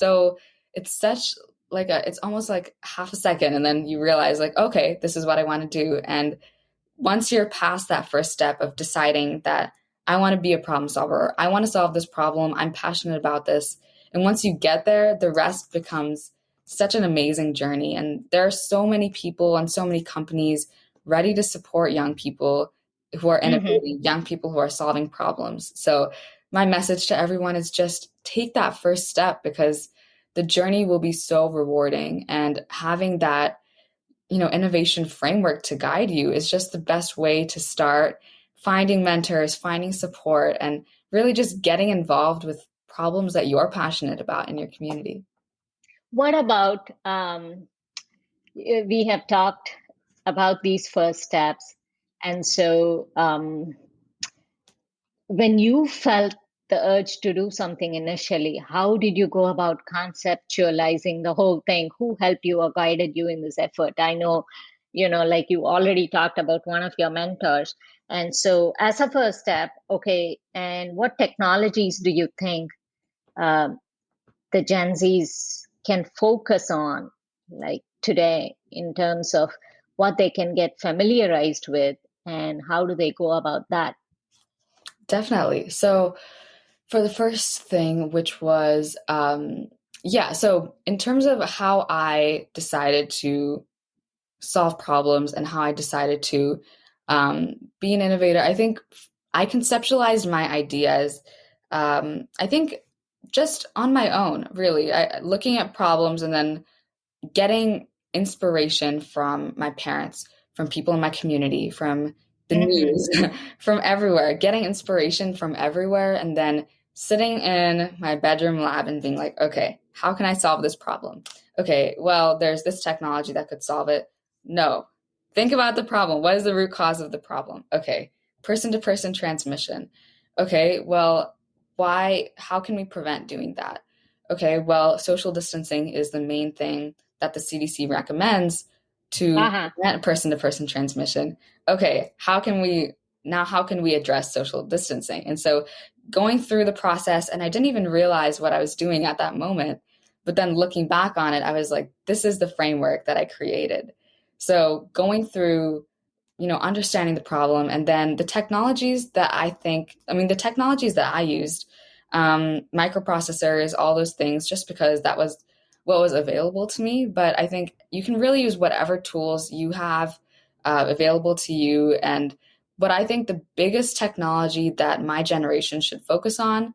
such like it's almost like half a second. And then you realize like, okay, this is what I want to do. And once you're past that first step of deciding that I want to be a problem solver, I want to solve this problem, I'm passionate about this. And once you get there, the rest becomes such an amazing journey. And there are so many people and so many companies ready to support young people who are innovating, young people who are solving problems. So my message to everyone is just take that first step, because the journey will be so rewarding. And having that, innovation framework to guide you is just the best way to start finding mentors, finding support, and really just getting involved with problems that you're passionate about in your community. What about, we have talked about these first steps. And so when you felt the urge to do something initially, how did you go about conceptualizing the whole thing? Who helped you or guided you in this effort? I know, like you already talked about one of your mentors. And so as a first step, okay, and what technologies do you think the Gen Zs can focus on like today in terms of what they can get familiarized with, and how do they go about that? Definitely. So for the first thing, which was, so in terms of how I decided to solve problems and how I decided to be an innovator, I think I conceptualized my ideas, I think just on my own, really, looking at problems and then getting inspiration from my parents, from people in my community, from the news, from everywhere, getting inspiration from everywhere, and then sitting in my bedroom lab and being like, okay, how can I solve this problem? Okay, well, there's this technology that could solve it. No, think about the problem. What is the root cause of the problem? Okay, person-to-person transmission. Okay, well, how can we prevent doing that? Okay, well, social distancing is the main thing that the CDC recommends to prevent person-to-person transmission. Okay, how can we address social distancing? And so going through the process, and I didn't even realize what I was doing at that moment, but then looking back on it, I was like, this is the framework that I created. So going through, understanding the problem, and then the technologies that I used, microprocessors, all those things, just because that was what was available to me. But I think you can really use whatever tools you have available to you. And what I think the biggest technology that my generation should focus on,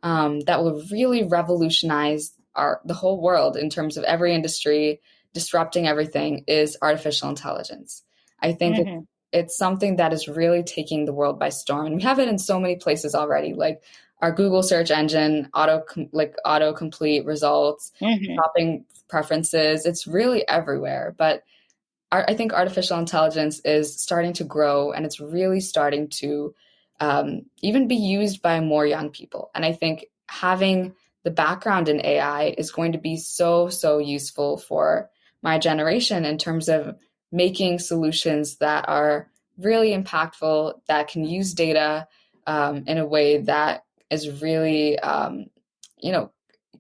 that will really revolutionize the whole world in terms of every industry, disrupting everything, is artificial intelligence. I think it's something that is really taking the world by storm. And we have it in so many places already, like our Google search engine, autocomplete results, shopping preferences. It's really everywhere. But I think artificial intelligence is starting to grow, and it's really starting to even be used by more young people. And I think having the background in AI is going to be so, so useful for my generation in terms of making solutions that are really impactful, that can use data in a way that is really,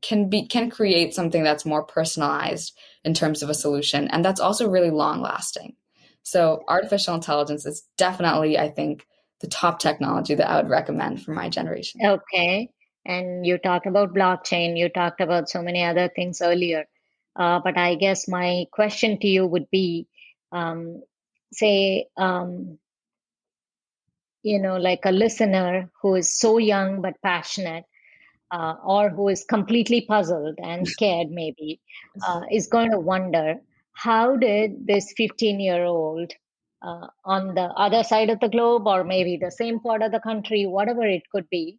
can create something that's more personalized in terms of a solution, and that's also really long lasting. So artificial intelligence is definitely, I think, the top technology that I would recommend for my generation. Okay. And you talked about blockchain, you talked about so many other things earlier. But I guess my question to you would be, say, like a listener who is so young but passionate, or who is completely puzzled and scared, maybe, is going to wonder, how did this 15-year-old on the other side of the globe, or maybe the same part of the country, whatever it could be.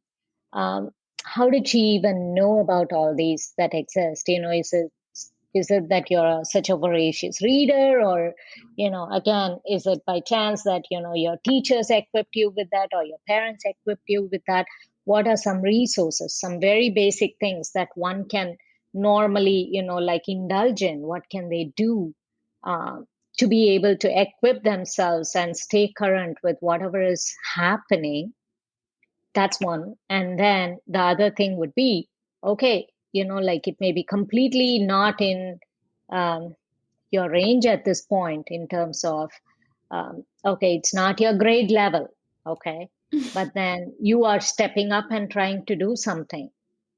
Um, how did she even know about all these that exist? Is it that you're such a voracious reader, or again, is it by chance that your teachers equipped you with that, or your parents equipped you with that? What are some resources, some very basic things that one can normally like indulge in? What can they do uh, to be able to equip themselves and stay current with whatever is happening? That's one. And then the other thing would be, okay, like it may be completely not in um, your range at this point in terms of, okay, it's not your grade level, okay, but then you are stepping up and trying to do something.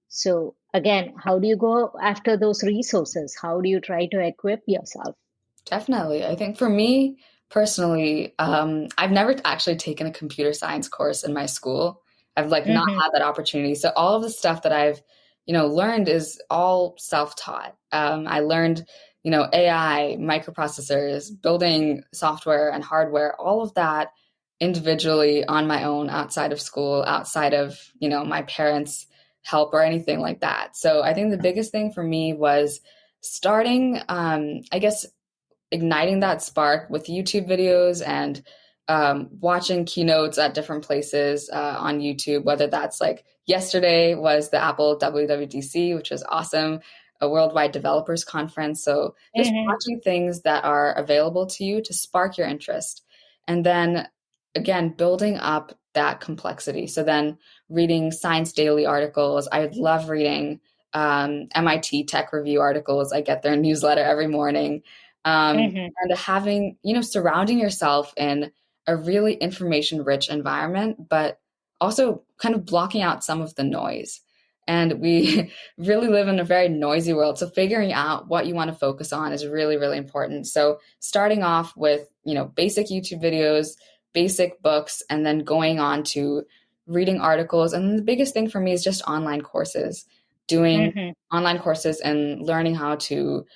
So again, how do you go after those resources? How do you try to equip yourself? Definitely. I think for me personally, I've never actually taken a computer science course in my school. I've like not Mm-hmm, had that opportunity. So all of the stuff that I've, learned is all self-taught. I learned, AI, microprocessors, building software and hardware, all of that individually on my own outside of school, outside of, my parents' help or anything like that. So I think the biggest thing for me was starting, I guess, igniting that spark with YouTube videos and watching keynotes at different places on YouTube, whether that's like yesterday was the Apple WWDC, which was awesome, a worldwide developers conference. So just mm-hmm, watching things that are available to you to spark your interest. And then again, building up that complexity. So then reading Science Daily articles. I love reading MIT Tech Review articles. I get their newsletter every morning. mm-hmm, And having, surrounding yourself in a really information rich environment, but also kind of blocking out some of the noise. And we really live in a very noisy world. So figuring out what you want to focus on is really, really important. So starting off with, basic YouTube videos, basic books, and then going on to reading articles. And the biggest thing for me is just online courses, doing mm-hmm, online courses and learning how to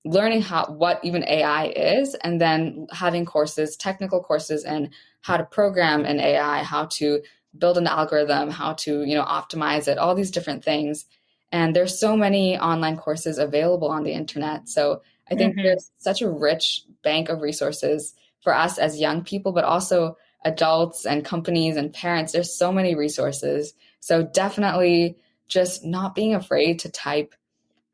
learning what even AI is, and then having courses, technical courses, and how to program an AI, how to build an algorithm, how to optimize it, all these different things. And there's so many online courses available on the internet. So I think mm-hmm, there's such a rich bank of resources for us as young people, but also adults and companies and parents. There's so many resources. So definitely just not being afraid to type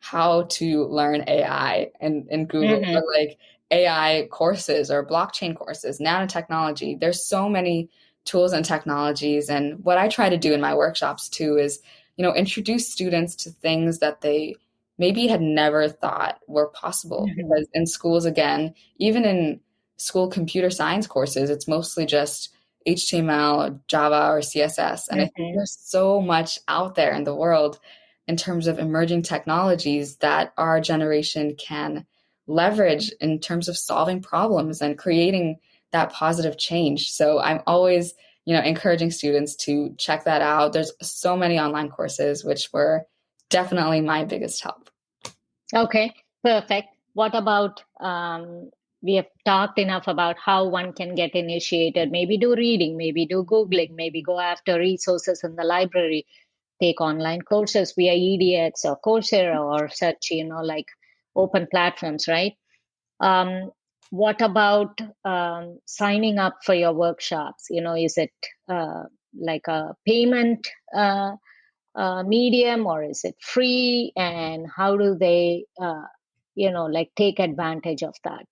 how to learn AI in Google, mm-hmm. or like AI courses or blockchain courses, nanotechnology. There's so many tools and technologies. And what I try to do in my workshops too is, introduce students to things that they maybe had never thought were possible. Mm-hmm. Because in schools, again, even in school computer science courses, it's mostly just HTML or Java or CSS. And I think Mm-hmm. there's so much out there in the world in terms of emerging technologies that our generation can leverage in terms of solving problems and creating that positive change. So I'm always, encouraging students to check that out. There's so many online courses, which were definitely my biggest help. Okay, perfect. What about we have talked enough about how one can get initiated, maybe do reading, maybe do Googling, maybe go after resources in the library, take online courses via EDX or Coursera or such, like open platforms, right? Um, what about signing up for your workshops? Is it like a payment medium, or is it free? And how do they, like take advantage of that?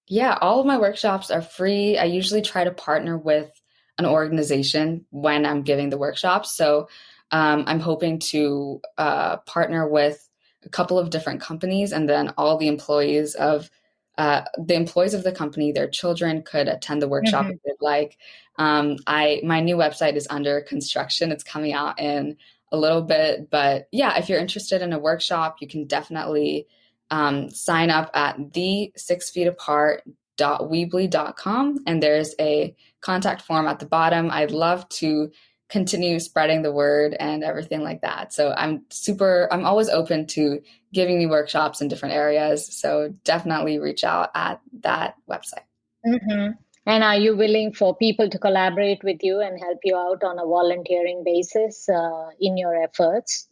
Yeah, all of my workshops are free. I usually try to partner with an organization when I'm giving the workshops. So I'm hoping to partner with a couple of different companies, and then all the employees of the company, their children could attend the workshop Mm-hmm. if they'd like. My new website is under construction. It's coming out in a little bit, but yeah, if you're interested in a workshop, you can definitely sign up at the6feetapart.weebly.com, and there's a contact form at the bottom. I'd love to continue spreading the word and everything like that. So I'm always open to giving me workshops in different areas. So definitely reach out at that website. Mm-hmm. And are you willing for people to collaborate with you and help you out on a volunteering basis in your efforts?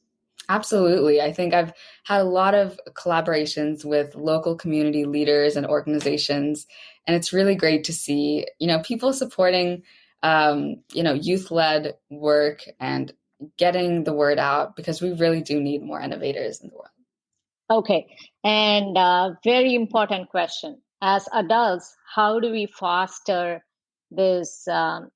Absolutely. I think I've had a lot of collaborations with local community leaders and organizations, and it's really great to see, people supporting, youth-led work and getting the word out because we really do need more innovators in the world. Okay. And very important question. As adults, how do we foster this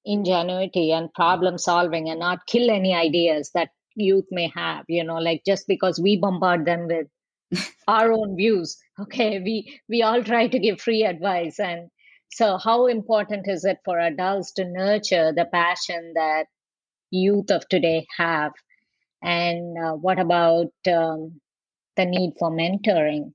ingenuity and problem solving and not kill any ideas that youth may have, like just because we bombard them with our own views. Okay, we all try to give free advice, and so how important is it for adults to nurture the passion that youth of today have? And what about the need for mentoring?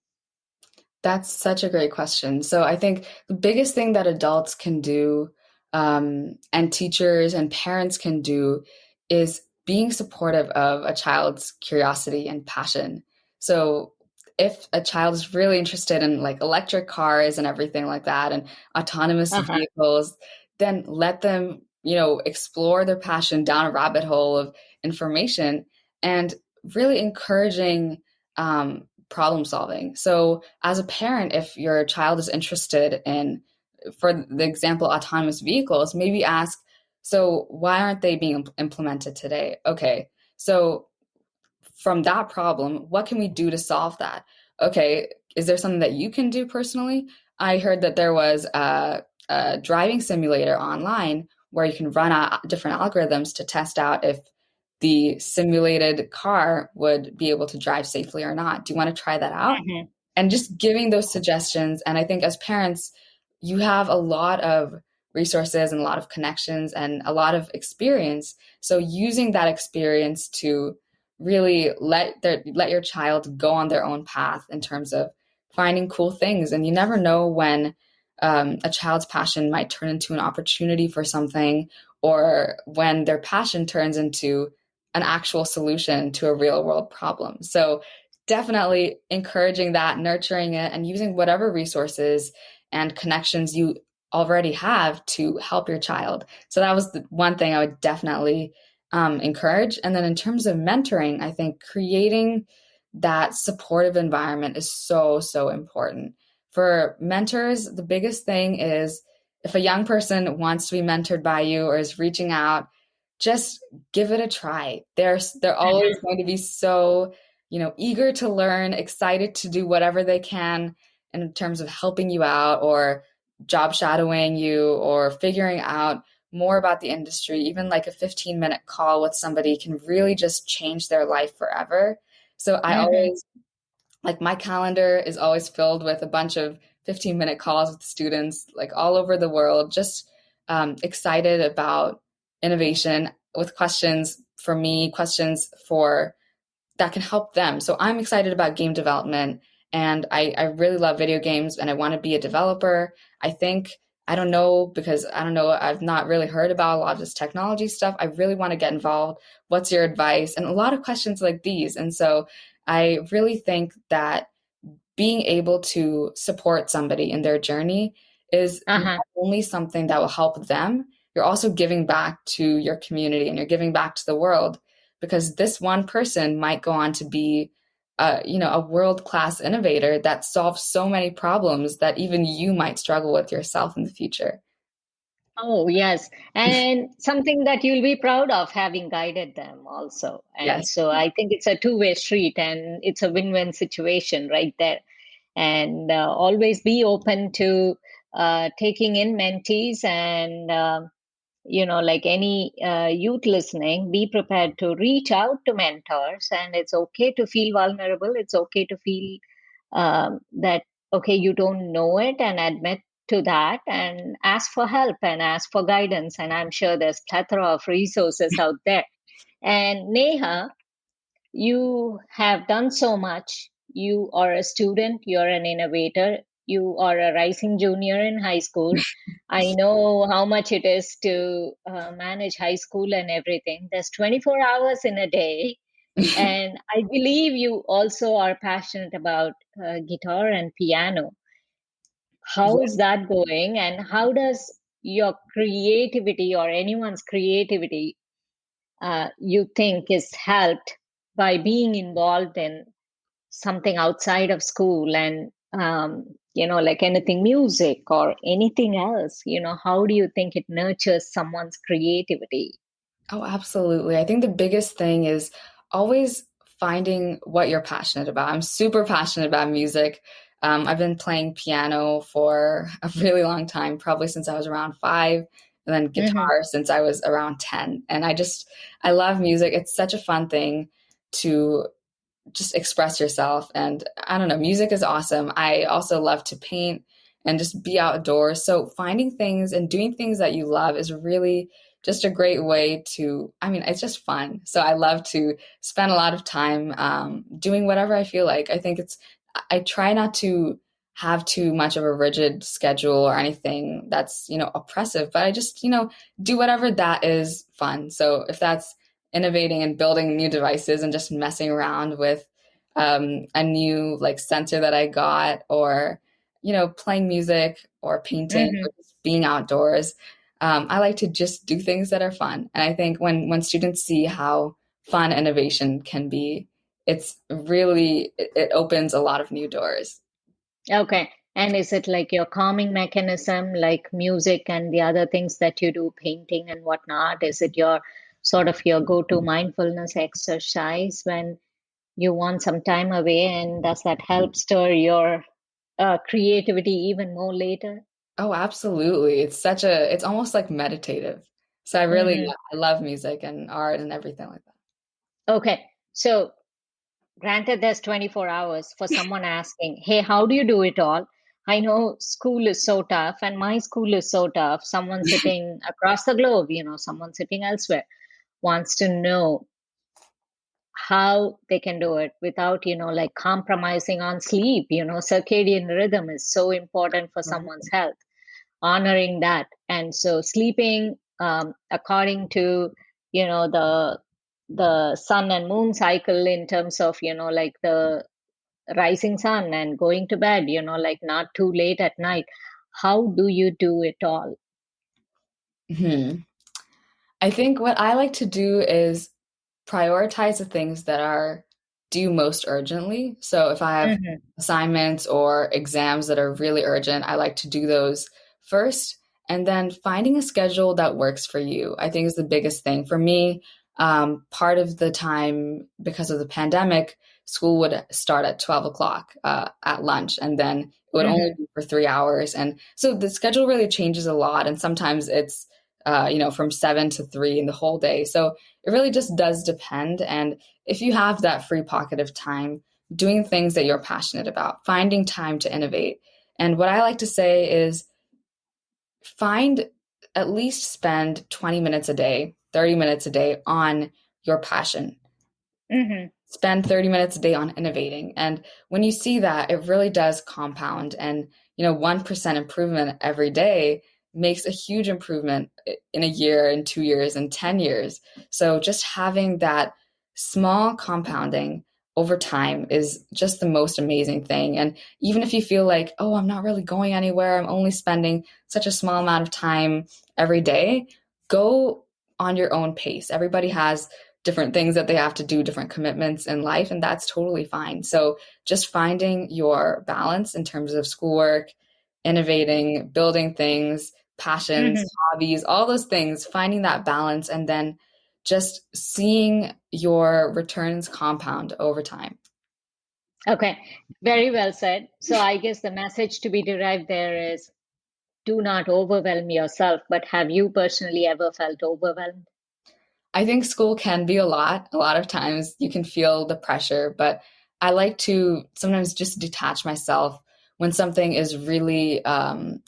That's such a great question. So I think the biggest thing that adults can do, and teachers and parents can do, is being supportive of a child's curiosity and passion. So if a child is really interested in like electric cars and everything like that and autonomous Uh-huh. vehicles, then let them, explore their passion down a rabbit hole of information and really encouraging problem solving. So as a parent, if your child is interested in, for the example, autonomous vehicles, maybe ask, so why aren't they being implemented today? Okay, so from that problem, what can we do to solve that? Okay, is there something that you can do personally? I heard that there was a driving simulator online where you can run different algorithms to test out if the simulated car would be able to drive safely or not. Do you want to try that out? Mhm. And just giving those suggestions. And I think as parents, you have a lot of resources and a lot of connections and a lot of experience. So using that experience to really let your child go on their own path in terms of finding cool things. And you never know when a child's passion might turn into an opportunity for something, or when their passion turns into an actual solution to a real world problem. So definitely encouraging that, nurturing it, and using whatever resources and connections you already have to help your child. So that was the one thing I would definitely encourage. And then in terms of mentoring, I think creating that supportive environment is so, so important. For mentors, the biggest thing is if a young person wants to be mentored by you or is reaching out, just give it a try. They're always Mhm. going to be so, eager to learn, excited to do whatever they can in terms of helping you out or job shadowing you or figuring out more about the industry. Even like a 15-minute call with somebody can really just change their life forever. So I Mhm. always, like, my calendar is always filled with a bunch of 15-minute calls with students like all over the world, just excited about innovation with questions for me, questions for that can help them. So I'm excited about game development, and I really love video games and I want to be a developer. I think, I don't know, because I don't know, I've not really heard about a lot of this technology stuff. I really want to get involved. What's your advice? And a lot of questions like these. And so I really think that being able to support somebody in their journey is not Uh-huh. only something that will help them, you're also giving back to your community and you're giving back to the world, because this one person might go on to be a world-class innovator that solves so many problems that even you might struggle with yourself in the future. Oh, yes. And something that you'll be proud of having guided them also. And Yes. so I think it's a two-way street and it's a win-win situation right there. And always be open to taking in mentees and like any youth listening, be prepared to reach out to mentors. And it's okay to feel vulnerable. It's okay to feel that, okay, you don't know it, and admit to that and ask for help and ask for guidance. And I'm sure there's plethora of resources out there. And Neha, you have done so much. You are a student, you're an innovator, you are a rising junior in high school. I know how much it is to manage high school and everything. There's 24 hours in a day. And I believe you also are passionate about guitar and piano. How is that going? And how does your creativity or anyone's creativity you think is helped by being involved in something outside of school and like anything music or anything else, how do you think it nurtures someone's creativity? Oh, absolutely. I think the biggest thing is always finding what you're passionate about. I'm super passionate about music. I've been playing piano for a really long time, probably since I was around 5, and then Hmm. guitar since I was around 10. And I love music. It's such a fun thing to just express yourself. And I don't know, music is awesome. I also love to paint and just be outdoors. So finding things and doing things that you love is really just a great way to, I mean, it's just fun. So I love to spend a lot of time doing whatever I feel like. I try not to have too much of a rigid schedule or anything that's, oppressive, but I just, do whatever that is fun. So if that's innovating and building new devices and just messing around with a new like sensor that I got, or playing music or painting Hmm. or just being outdoors. I like to just do things that are fun, and I think when students see how fun innovation can be, it opens a lot of new doors. Okay. And is it like your calming mechanism, like music and the other things that you do, painting and whatnot? Is it your sort of your go-to mindfulness exercise when you want some time away? And does that help stir your creativity even more later? Oh, absolutely! It's almost like meditative. So Hmm. yeah, I love music and art and everything like that. Okay. So granted, there's 24 hours for someone asking, hey, how do you do it all? I know school is so tough, and my school is so tough. Someone sitting across the globe, someone sitting elsewhere wants to know how they can do it without, like compromising on sleep. Circadian rhythm is so important for someone's Right. health, honoring that. And so sleeping according to, the sun and moon cycle in terms of, like the rising sun and going to bed, like not too late at night. How do you do it all? Hmm. I think what I like to do is prioritize the things that are due most urgently. So if I have Hmm. assignments or exams that are really urgent, I like to do those first. And then finding a schedule that works for you, I think is the biggest thing. For me, part of the time, because of the pandemic, school would start at 12 o'clock at lunch, and then it would only Hmm. be for 3 hours. And so the schedule really changes a lot. And sometimes it's, from 7 to 3 in the whole day. So it really just does depend. And if you have that free pocket of time, doing things that you're passionate about, finding time to innovate. And what I like to say is find at least spend 20 minutes a day, 30 minutes a day on your passion. Hmm. Spend 30 minutes a day on innovating. And when you see that, it really does compound. And, 1% improvement every day makes a huge improvement in a year, in 2 years, in 10 years. So just having that small compounding over time is just the most amazing thing. And even if you feel like, oh, I'm not really going anywhere, I'm only spending such a small amount of time every day, go on your own pace. Everybody has different things that they have to do, different commitments in life, and that's totally fine. So just finding your balance in terms of schoolwork, innovating, building things, passions, Hmm. hobbies, all those things, finding that balance, and then just seeing your returns compound over time. Okay, very well said. So I guess the message to be derived there is do not overwhelm yourself, but have you personally ever felt overwhelmed? I think school can be a lot. A lot of times you can feel the pressure, but I like to sometimes just detach myself when something is really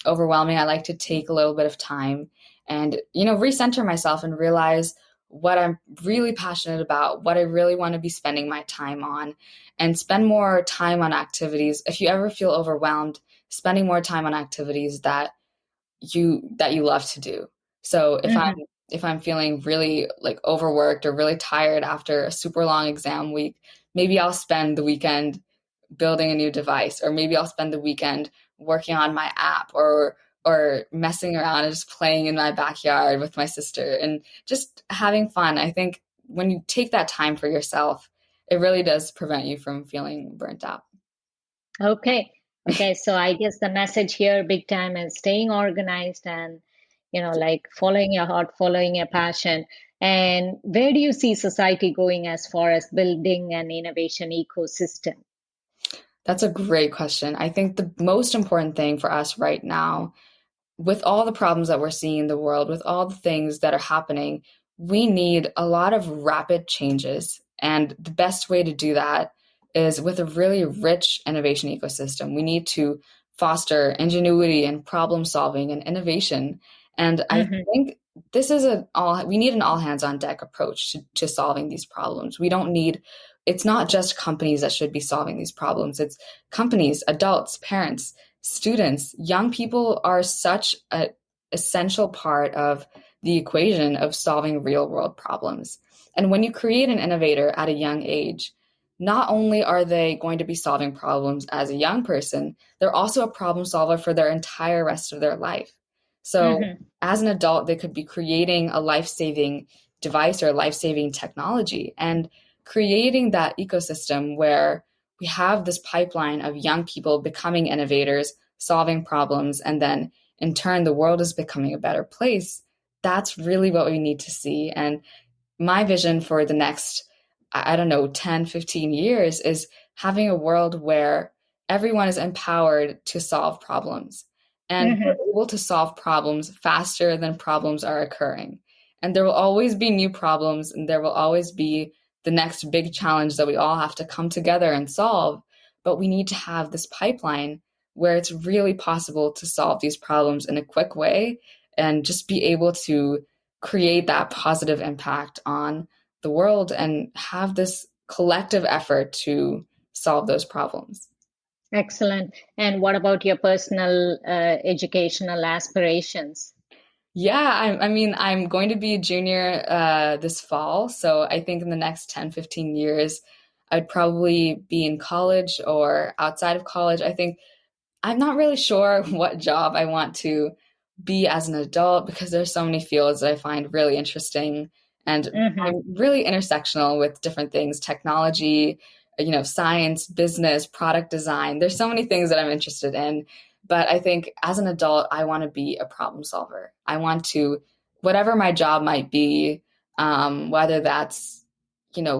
overwhelming. I like to take a little bit of time and, recenter myself and realize what I'm really passionate about, what I really want to be spending my time on, and spend more time on activities. If you ever feel overwhelmed, spending more time on activities that you love to do. So Hmm. if I'm feeling really like overworked or really tired after a super long exam week, maybe I'll spend the weekend building a new device, or maybe I'll spend the weekend working on my app or messing around and just playing in my backyard with my sister and just having fun. I think when you take that time for yourself, it really does prevent you from feeling burnt out. Okay. Okay. So I guess the message here, big time, is staying organized and, like following your heart, following your passion. And where do you see society going as far as building an innovation ecosystem? That's a great question. I think the most important thing for us right now, with all the problems that we're seeing in the world, with all the things that are happening, we need a lot of rapid changes. And the best way to do that is with a really rich innovation ecosystem. We need to foster ingenuity and problem solving and innovation. And I think this is we need an all hands on deck approach to solving these problems. It's not just companies that should be solving these problems. It's companies, adults, parents, students. Young people are such an essential part of the equation of solving real world problems. And when you create an innovator at a young age, not only are they going to be solving problems as a young person, they're also a problem solver for their entire rest of their life. So as an adult, they could be creating a life-saving device or life-saving technology and creating that ecosystem where we have this pipeline of young people becoming innovators, solving problems, and then in turn, the world is becoming a better place. That's really what we need to see. And my vision for the next, 10, 15 years is having a world where everyone is empowered to solve problems and we're able to solve problems faster than problems are occurring. And there will always be new problems and there will always be the next big challenge that we all have to come together and solve. But we need to have this pipeline where it's really possible to solve these problems in a quick way and just be able to create that positive impact on the world and have this collective effort to solve those problems. Excellent. And what about your personal educational aspirations? Yeah, I'm going to be a junior this fall. So I think in the next 10, 15 years, I'd probably be in college or outside of college. I think I'm not really sure what job I want to be as an adult because there's so many fields that I find really interesting. And I'm really intersectional with different things, technology, science, business, product design. There's so many things that I'm interested in. But I think as an adult, I want to be a problem solver. I want to, whatever my job might be, whether that's,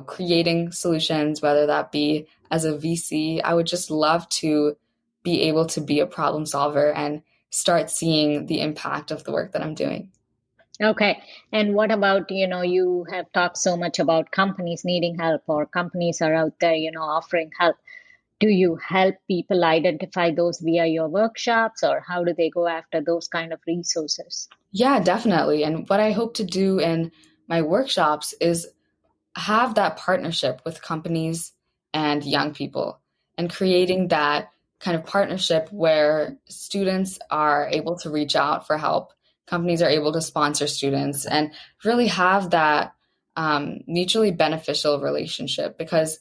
creating solutions, whether that be as a VC, I would just love to be able to be a problem solver and start seeing the impact of the work that I'm doing. Okay. And what about, you have talked so much about companies needing help or companies are out there, offering help. Do you help people identify those via your workshops or how do they go after those kind of resources? Yeah, definitely. And what I hope to do in my workshops is have that partnership with companies and young people and creating that kind of partnership where students are able to reach out for help, companies are able to sponsor students and really have that mutually beneficial relationship. Because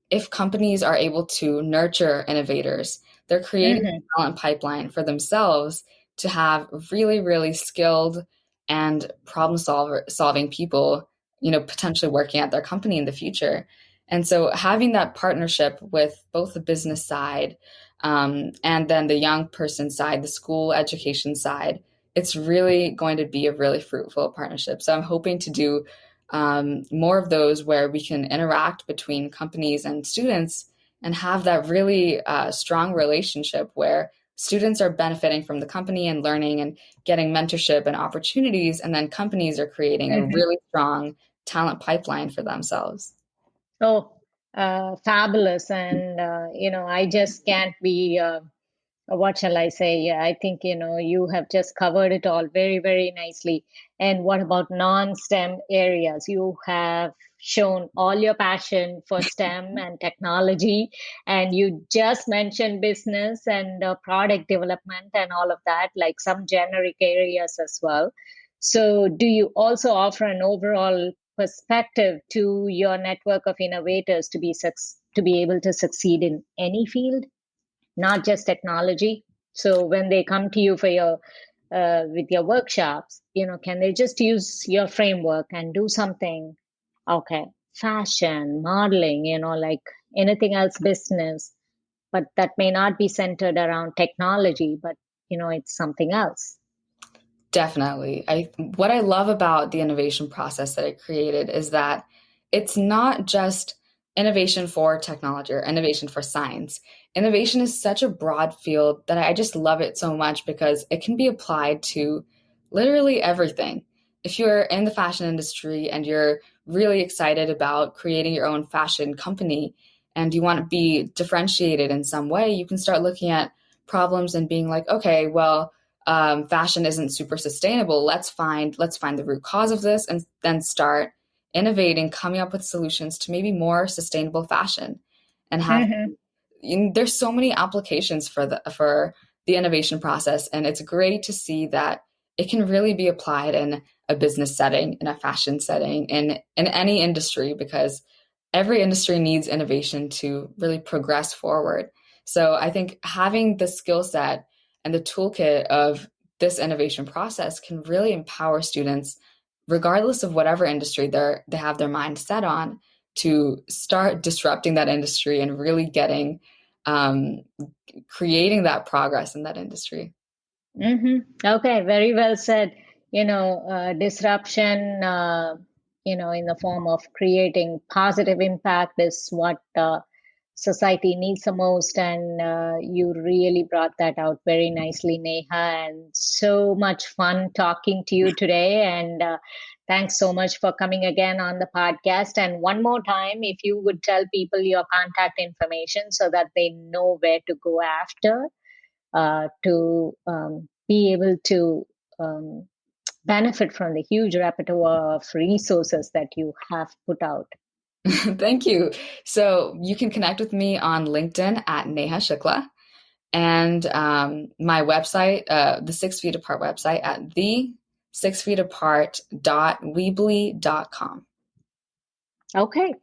if companies are able to nurture innovators, they're creating a talent pipeline for themselves to have really, really skilled and solving people, potentially working at their company in the future. And so having that partnership with both the business side and then the young person side, the school education side, it's really going to be a really fruitful partnership. So I'm hoping to do more of those where we can interact between companies and students and have that really strong relationship where students are benefiting from the company and learning and getting mentorship and opportunities, and then companies are creating a really strong talent pipeline for themselves. Oh, fabulous. And, I just can't be, what shall I say? Yeah, I think, you have just covered it all very, very nicely. And what about non-STEM areas? You have shown all your passion for STEM and technology, and you just mentioned business and product development and all of that, like some generic areas as well. So, do you also offer an overall perspective to your network of innovators to be able to succeed in any field, not just technology? So when they come to you for your with your workshops, can they just use your framework and do something? Okay, fashion, modeling, like anything else business, but that may not be centered around technology, but it's something else. Definitely. What I love about the innovation process that I created is that it's not just innovation for technology or innovation for science. Innovation is such a broad field that I just love it so much because it can be applied to literally everything. If you're in the fashion industry and you're really excited about creating your own fashion company and you want to be differentiated in some way, you can start looking at problems and being like, okay, well, fashion isn't super sustainable. Let's find the root cause of this and then start innovating, coming up with solutions to maybe more sustainable fashion. And there's so many applications for the innovation process, and it's great to see that it can really be applied in a business setting, in a fashion setting, in any industry, because every industry needs innovation to really progress forward. So I think having the skill set and the toolkit of this innovation process can really empower students, regardless of whatever industry they have their mind set on, to start disrupting that industry and really creating that progress in that industry. Okay, very well said. Disruption, in the form of creating positive impact is what society needs the most. And you really brought that out very nicely, Neha. And so much fun talking to you today. And thanks so much for coming again on the podcast. And one more time, if you would tell people your contact information so that they know where to go after to be able to benefit from the huge repertoire of resources that you have put out. Thank you. So you can connect with me on LinkedIn at Neha Shukla, and my website, the 6 Feet Apart website, at the 6feetapart.weebly.com. Okay,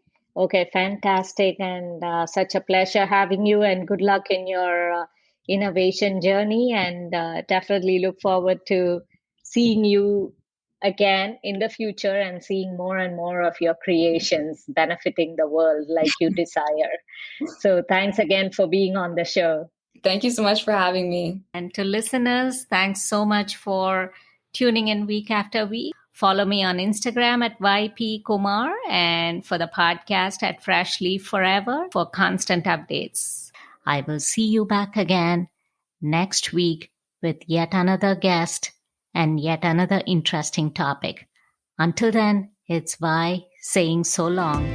fantastic. And such a pleasure having you, and good luck in your innovation journey. And definitely look forward to seeing you again in the future and seeing more and more of your creations benefiting the world like you desire. So thanks again for being on the show. Thank you so much for having me. And to listeners, thanks so much for tuning in week after week. Follow me on Instagram at YP Kumar and for the podcast at Freshly Forever for constant updates. I will see you back again next week with yet another guest and yet another interesting topic. Until then, it's Vi saying so long.